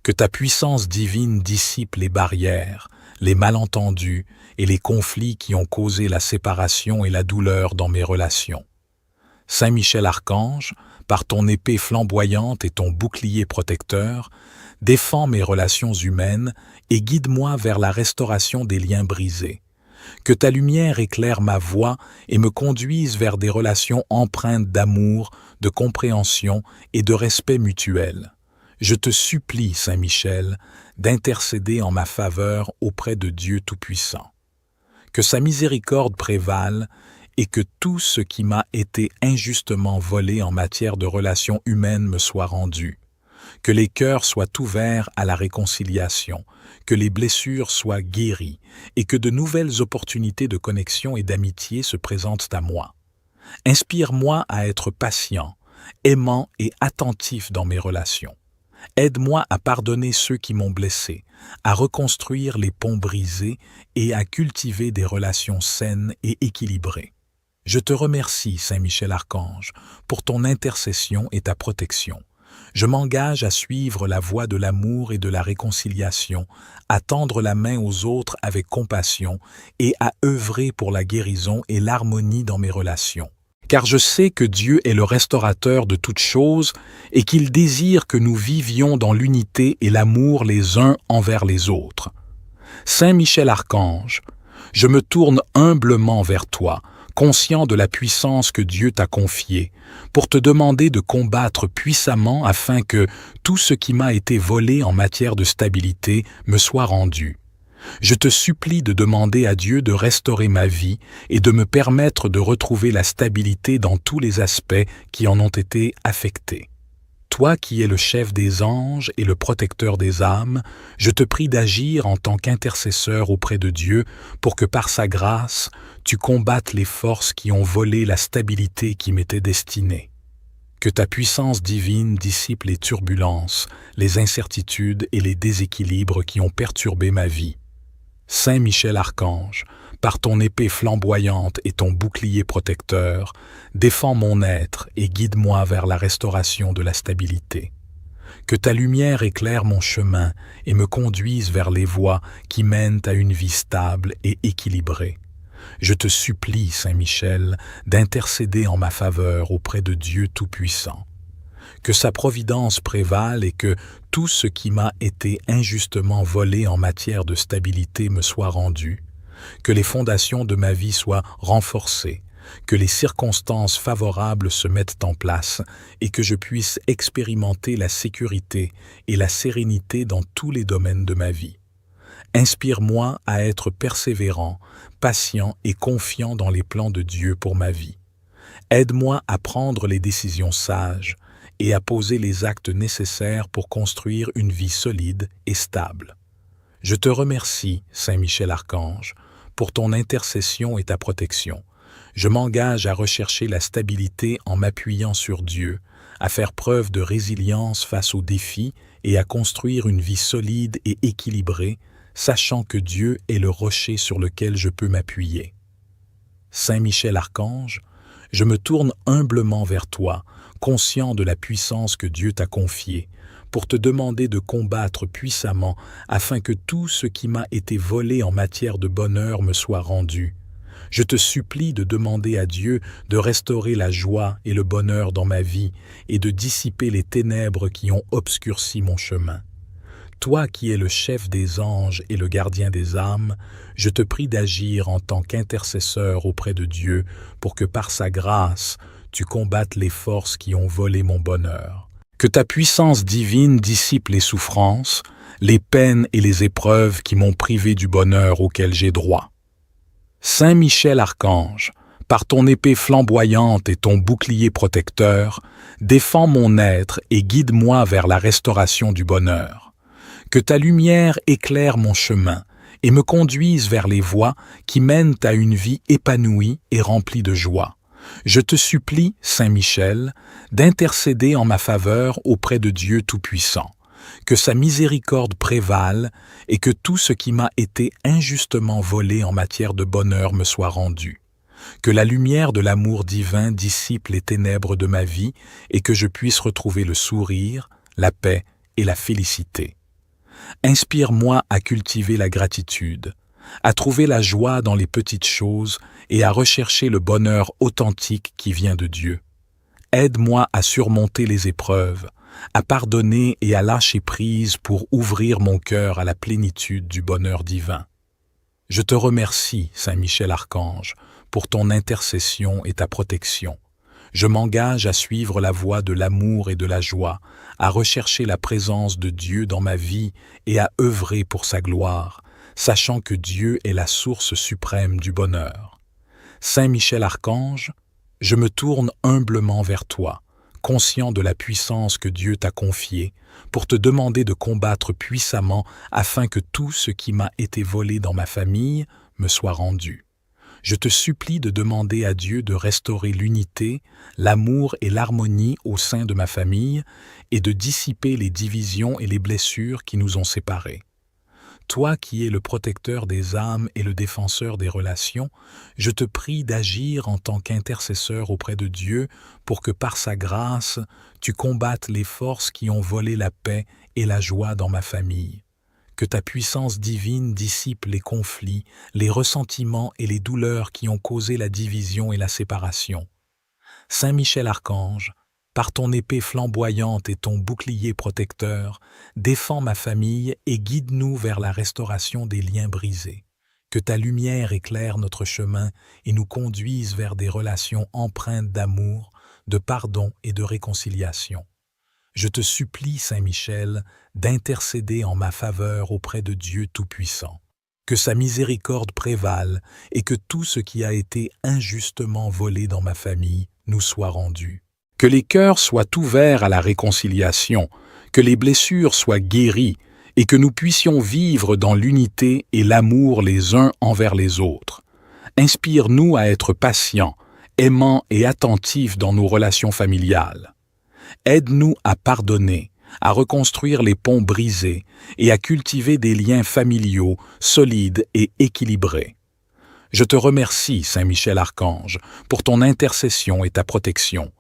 Que ta puissance divine dissipe les barrières, les malentendus et les conflits qui ont causé la séparation et la douleur dans mes relations. Saint Michel Archange, par ton épée flamboyante et ton bouclier protecteur, défends mes relations humaines et guide-moi vers la restauration des liens brisés. Que ta lumière éclaire ma voie et me conduise vers des relations empreintes d'amour, de compréhension et de respect mutuel. Je te supplie, Saint Michel, d'intercéder en ma faveur auprès de Dieu Tout-Puissant. Que sa miséricorde prévale et que tout ce qui m'a été injustement volé en matière de relations humaines me soit rendu. Que les cœurs soient ouverts à la réconciliation, que les blessures soient guéries et que de nouvelles opportunités de connexion et d'amitié se présentent à moi. Inspire-moi à être patient, aimant et attentif dans mes relations. Aide-moi à pardonner ceux qui m'ont blessé, à reconstruire les ponts brisés et à cultiver des relations saines et équilibrées. Je te remercie, Saint Michel Archange, pour ton intercession et ta protection. Je m'engage à suivre la voie de l'amour et de la réconciliation, à tendre la main aux autres avec compassion et à œuvrer pour la guérison et l'harmonie dans mes relations. Car je sais que Dieu est le restaurateur de toutes choses et qu'il désire que nous vivions dans l'unité et l'amour les uns envers les autres. Saint Michel Archange, je me tourne humblement vers toi, conscient de la puissance que Dieu t'a confiée, pour te demander de combattre puissamment afin que tout ce qui m'a été volé en matière de stabilité me soit rendu. Je te supplie de demander à Dieu de restaurer ma vie et de me permettre de retrouver la stabilité dans tous les aspects qui en ont été affectés. Toi qui es le chef des anges et le protecteur des âmes, je te prie d'agir en tant qu'intercesseur auprès de Dieu pour que par sa grâce, tu combattes les forces qui ont volé la stabilité qui m'était destinée. Que ta puissance divine dissipe les turbulences, les incertitudes et les déséquilibres qui ont perturbé ma vie. Saint Michel Archange, par ton épée flamboyante et ton bouclier protecteur, défends mon être et guide-moi vers la restauration de la stabilité. Que ta lumière éclaire mon chemin et me conduise vers les voies qui mènent à une vie stable et équilibrée. Je te supplie, Saint Michel, d'intercéder en ma faveur auprès de Dieu Tout-Puissant. Que sa providence prévale et que tout ce qui m'a été injustement volé en matière de stabilité me soit rendu, que les fondations de ma vie soient renforcées, que les circonstances favorables se mettent en place et que je puisse expérimenter la sécurité et la sérénité dans tous les domaines de ma vie. Inspire-moi à être persévérant, patient et confiant dans les plans de Dieu pour ma vie. Aide-moi à prendre les décisions sages et à poser les actes nécessaires pour construire une vie solide et stable. Je te remercie, Saint Michel Archange, pour ton intercession et ta protection. Je m'engage à rechercher la stabilité en m'appuyant sur Dieu, à faire preuve de résilience face aux défis et à construire une vie solide et équilibrée, sachant que Dieu est le rocher sur lequel je peux m'appuyer. Saint Michel Archange, je me tourne humblement vers toi, conscient de la puissance que Dieu t'a confiée, pour te demander de combattre puissamment afin que tout ce qui m'a été volé en matière de bonheur me soit rendu. Je te supplie de demander à Dieu de restaurer la joie et le bonheur dans ma vie et de dissiper les ténèbres qui ont obscurci mon chemin. Toi qui es le chef des anges et le gardien des âmes, je te prie d'agir en tant qu'intercesseur auprès de Dieu pour que par sa grâce, tu combattes les forces qui ont volé mon bonheur. Que ta puissance divine dissipe les souffrances, les peines et les épreuves qui m'ont privé du bonheur auquel j'ai droit. Saint Michel Archange, par ton épée flamboyante et ton bouclier protecteur, défends mon être et guide-moi vers la restauration du bonheur. Que ta lumière éclaire mon chemin et me conduise vers les voies qui mènent à une vie épanouie et remplie de joie. Je te supplie, Saint Michel, d'intercéder en ma faveur auprès de Dieu Tout-Puissant, que sa miséricorde prévale et que tout ce qui m'a été injustement volé en matière de bonheur me soit rendu. Que la lumière de l'amour divin dissipe les ténèbres de ma vie et que je puisse retrouver le sourire, la paix et la félicité. Inspire-moi à cultiver la gratitude, à trouver la joie dans les petites choses et à rechercher le bonheur authentique qui vient de Dieu. Aide-moi à surmonter les épreuves, à pardonner et à lâcher prise pour ouvrir mon cœur à la plénitude du bonheur divin. Je te remercie, Saint Michel Archange, pour ton intercession et ta protection. Je m'engage à suivre la voie de l'amour et de la joie, à rechercher la présence de Dieu dans ma vie et à œuvrer pour sa gloire, sachant que Dieu est la source suprême du bonheur. Saint Michel Archange, je me tourne humblement vers toi, conscient de la puissance que Dieu t'a confiée, pour te demander de combattre puissamment afin que tout ce qui m'a été volé dans ma famille me soit rendu. Je te supplie de demander à Dieu de restaurer l'unité, l'amour et l'harmonie au sein de ma famille et de dissiper les divisions et les blessures qui nous ont séparés. Toi qui es le protecteur des âmes et le défenseur des relations, je te prie d'agir en tant qu'intercesseur auprès de Dieu pour que par sa grâce, tu combattes les forces qui ont volé la paix et la joie dans ma famille. Que ta puissance divine dissipe les conflits, les ressentiments et les douleurs qui ont causé la division et la séparation. Saint Michel Archange, par ton épée flamboyante et ton bouclier protecteur, défends ma famille et guide-nous vers la restauration des liens brisés. Que ta lumière éclaire notre chemin et nous conduise vers des relations empreintes d'amour, de pardon et de réconciliation. Je te supplie, Saint Michel, d'intercéder en ma faveur auprès de Dieu Tout-Puissant. Que sa miséricorde prévale et que tout ce qui a été injustement volé dans ma famille nous soit rendu. Que les cœurs soient ouverts à la réconciliation, que les blessures soient guéries et que nous puissions vivre dans l'unité et l'amour les uns envers les autres. Inspire-nous à être patients, aimants et attentifs dans nos relations familiales. Aide-nous à pardonner, à reconstruire les ponts brisés et à cultiver des liens familiaux solides et équilibrés. Je te remercie, Saint Michel Archange, pour ton intercession et ta protection.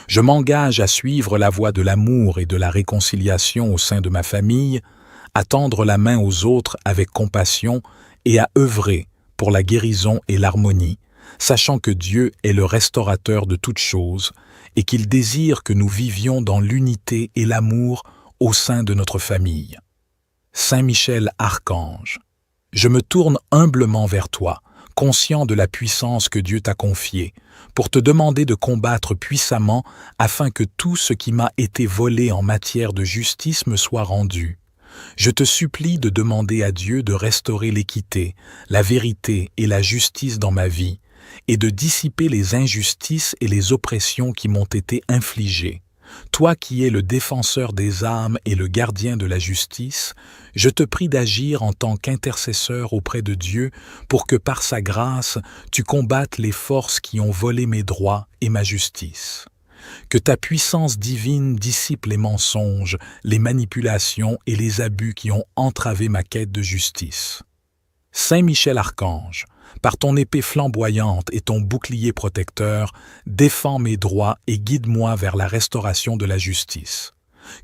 Je m'engage à suivre la voie de l'amour et de la réconciliation au sein de ma famille, à tendre la main aux autres avec compassion et à œuvrer pour la guérison et l'harmonie, sachant que Dieu est le restaurateur de toutes choses et qu'il désire que nous vivions dans l'unité et l'amour au sein de notre famille. Saint Michel Archange, je me tourne humblement vers toi, conscient de la puissance que Dieu t'a confiée, pour te demander de combattre puissamment afin que tout ce qui m'a été volé en matière de justice me soit rendu. Je te supplie de demander à Dieu de restaurer l'équité, la vérité et la justice dans ma vie, et de dissiper les injustices et les oppressions qui m'ont été infligées. Toi qui es le défenseur des âmes et le gardien de la justice, je te prie d'agir en tant qu'intercesseur auprès de Dieu pour que par sa grâce, tu combattes les forces qui ont volé mes droits et ma justice. Que ta puissance divine dissipe les mensonges, les manipulations et les abus qui ont entravé ma quête de justice. Saint Michel Archange, par ton épée flamboyante et ton bouclier protecteur, défends mes droits et guide-moi vers la restauration de la justice.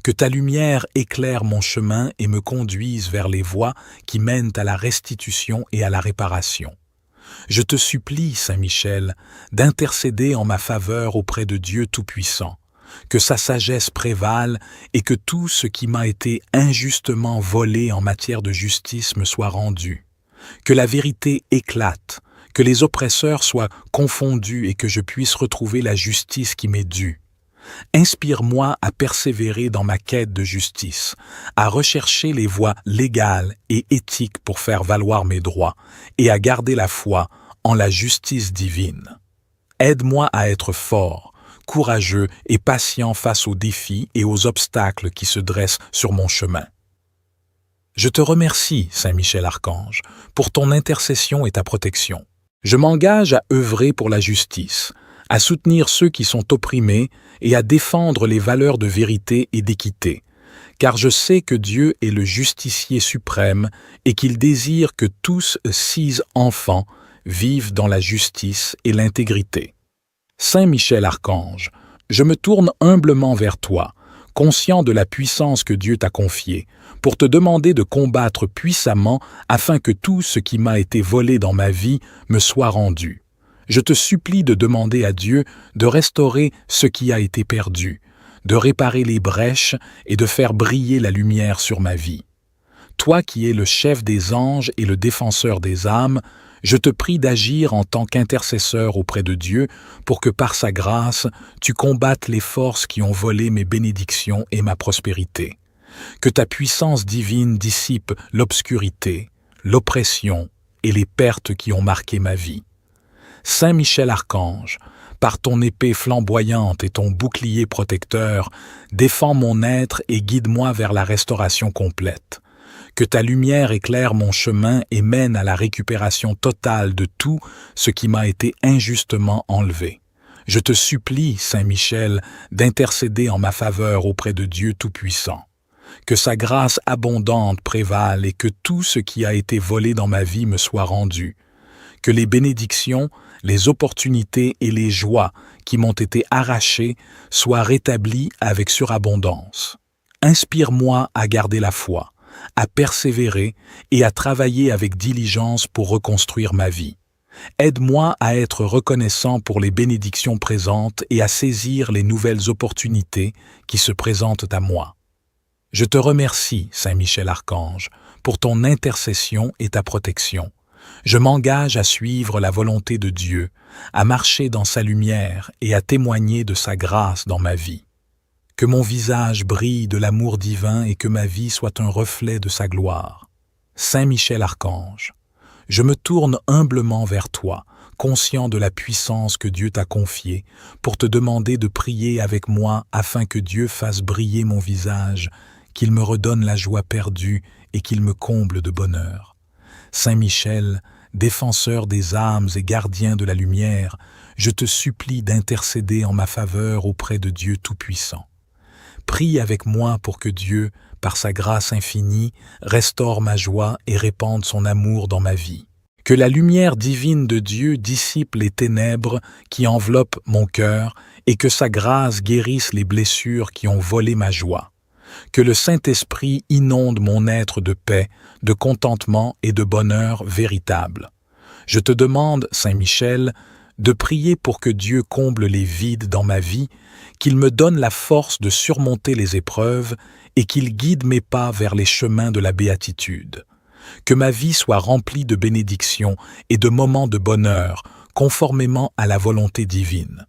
Que ta lumière éclaire mon chemin et me conduise vers les voies qui mènent à la restitution et à la réparation. Je te supplie, Saint Michel, d'intercéder en ma faveur auprès de Dieu Tout-Puissant, que sa sagesse prévale et que tout ce qui m'a été injustement volé en matière de justice me soit rendu. Que la vérité éclate, que les oppresseurs soient confondus et que je puisse retrouver la justice qui m'est due. Inspire-moi à persévérer dans ma quête de justice, à rechercher les voies légales et éthiques pour faire valoir mes droits et à garder la foi en la justice divine. Aide-moi à être fort, courageux et patient face aux défis et aux obstacles qui se dressent sur mon chemin. Je te remercie, Saint Michel Archange, pour ton intercession et ta protection. Je m'engage à œuvrer pour la justice, à soutenir ceux qui sont opprimés et à défendre les valeurs de vérité et d'équité, car je sais que Dieu est le justicier suprême et qu'il désire que tous ses enfants vivent dans la justice et l'intégrité. Saint Michel Archange, je me tourne humblement vers toi, conscient de la puissance que Dieu t'a confiée, pour te demander de combattre puissamment afin que tout ce qui m'a été volé dans ma vie me soit rendu. Je te supplie de demander à Dieu de restaurer ce qui a été perdu, de réparer les brèches et de faire briller la lumière sur ma vie. Toi qui es le chef des anges et le défenseur des âmes, je te prie d'agir en tant qu'intercesseur auprès de Dieu pour que par sa grâce, tu combattes les forces qui ont volé mes bénédictions et ma prospérité. Que ta puissance divine dissipe l'obscurité, l'oppression et les pertes qui ont marqué ma vie. Saint Michel Archange, par ton épée flamboyante et ton bouclier protecteur, défends mon être et guide-moi vers la restauration complète. Que ta lumière éclaire mon chemin et mène à la récupération totale de tout ce qui m'a été injustement enlevé. Je te supplie, Saint Michel, d'intercéder en ma faveur auprès de Dieu Tout-Puissant. Que sa grâce abondante prévale et que tout ce qui a été volé dans ma vie me soit rendu. Que les bénédictions, les opportunités et les joies qui m'ont été arrachées soient rétablies avec surabondance. Inspire-moi à garder la foi, à persévérer et à travailler avec diligence pour reconstruire ma vie. Aide-moi à être reconnaissant pour les bénédictions présentes et à saisir les nouvelles opportunités qui se présentent à moi. Je te remercie, Saint Michel Archange, pour ton intercession et ta protection. Je m'engage à suivre la volonté de Dieu, à marcher dans sa lumière et à témoigner de sa grâce dans ma vie. Que mon visage brille de l'amour divin et que ma vie soit un reflet de sa gloire. Saint Michel Archange, je me tourne humblement vers toi, conscient de la puissance que Dieu t'a confiée, pour te demander de prier avec moi afin que Dieu fasse briller mon visage, qu'il me redonne la joie perdue et qu'il me comble de bonheur. Saint Michel, défenseur des âmes et gardien de la lumière, je te supplie d'intercéder en ma faveur auprès de Dieu Tout-Puissant. Prie avec moi pour que Dieu, par sa grâce infinie, restaure ma joie et répande son amour dans ma vie. Que la lumière divine de Dieu dissipe les ténèbres qui enveloppent mon cœur et que sa grâce guérisse les blessures qui ont volé ma joie. Que le Saint-Esprit inonde mon être de paix, de contentement et de bonheur véritable. Je te demande, Saint Michel, de prier pour que Dieu comble les vides dans ma vie, qu'il me donne la force de surmonter les épreuves et qu'il guide mes pas vers les chemins de la béatitude. Que ma vie soit remplie de bénédictions et de moments de bonheur, conformément à la volonté divine.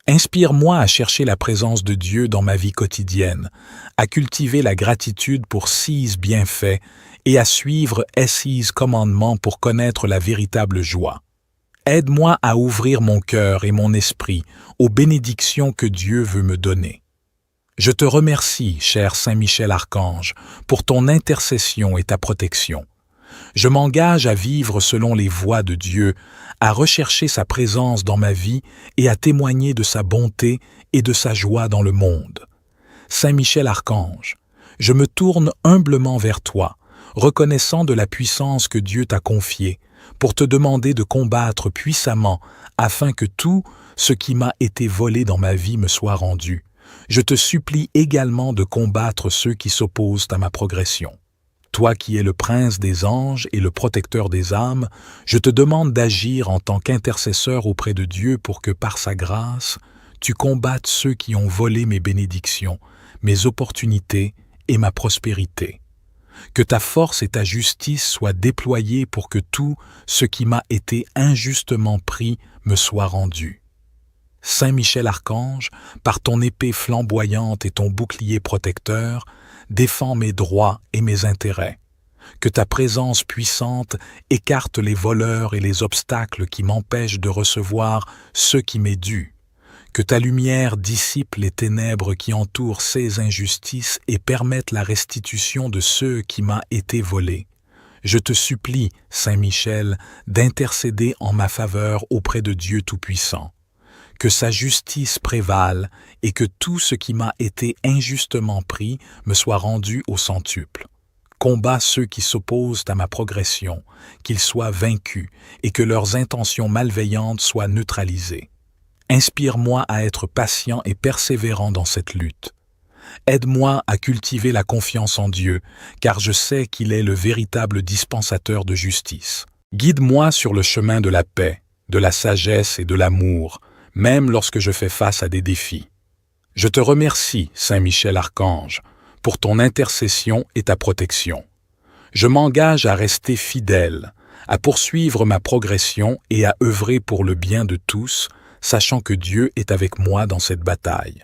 Inspire-moi à chercher la présence de Dieu dans ma vie quotidienne, à cultiver la gratitude pour 6 bienfaits et à suivre 6 commandements pour connaître la véritable joie. Aide-moi à ouvrir mon cœur et mon esprit aux bénédictions que Dieu veut me donner. Je te remercie, cher Saint Michel Archange, pour ton intercession et ta protection. Je m'engage à vivre selon les voies de Dieu, à rechercher sa présence dans ma vie et à témoigner de sa bonté et de sa joie dans le monde. Saint Michel Archange, je me tourne humblement vers toi, reconnaissant de la puissance que Dieu t'a confiée, pour te demander de combattre puissamment afin que tout ce qui m'a été volé dans ma vie me soit rendu. Je te supplie également de combattre ceux qui s'opposent à ma progression. Toi qui es le prince des anges et le protecteur des âmes, je te demande d'agir en tant qu'intercesseur auprès de Dieu pour que par sa grâce, tu combattes ceux qui ont volé mes bénédictions, mes opportunités et ma prospérité. Que ta force et ta justice soient déployées pour que tout ce qui m'a été injustement pris me soit rendu. Saint Michel Archange, par ton épée flamboyante et ton bouclier protecteur, défends mes droits et mes intérêts. Que ta présence puissante écarte les voleurs et les obstacles qui m'empêchent de recevoir ce qui m'est dû. Que ta lumière dissipe les ténèbres qui entourent ces injustices et permette la restitution de ceux qui m'a été volé. Je te supplie, Saint Michel, d'intercéder en ma faveur auprès de Dieu Tout-Puissant. Que sa justice prévale et que tout ce qui m'a été injustement pris me soit rendu au centuple. Combat ceux qui s'opposent à ma progression, qu'ils soient vaincus et que leurs intentions malveillantes soient neutralisées. Inspire-moi à être patient et persévérant dans cette lutte. Aide-moi à cultiver la confiance en Dieu, car je sais qu'il est le véritable dispensateur de justice. Guide-moi sur le chemin de la paix, de la sagesse et de l'amour, même lorsque je fais face à des défis. Je te remercie, Saint Michel Archange, pour ton intercession et ta protection. Je m'engage à rester fidèle, à poursuivre ma progression et à œuvrer pour le bien de tous, sachant que Dieu est avec moi dans cette bataille.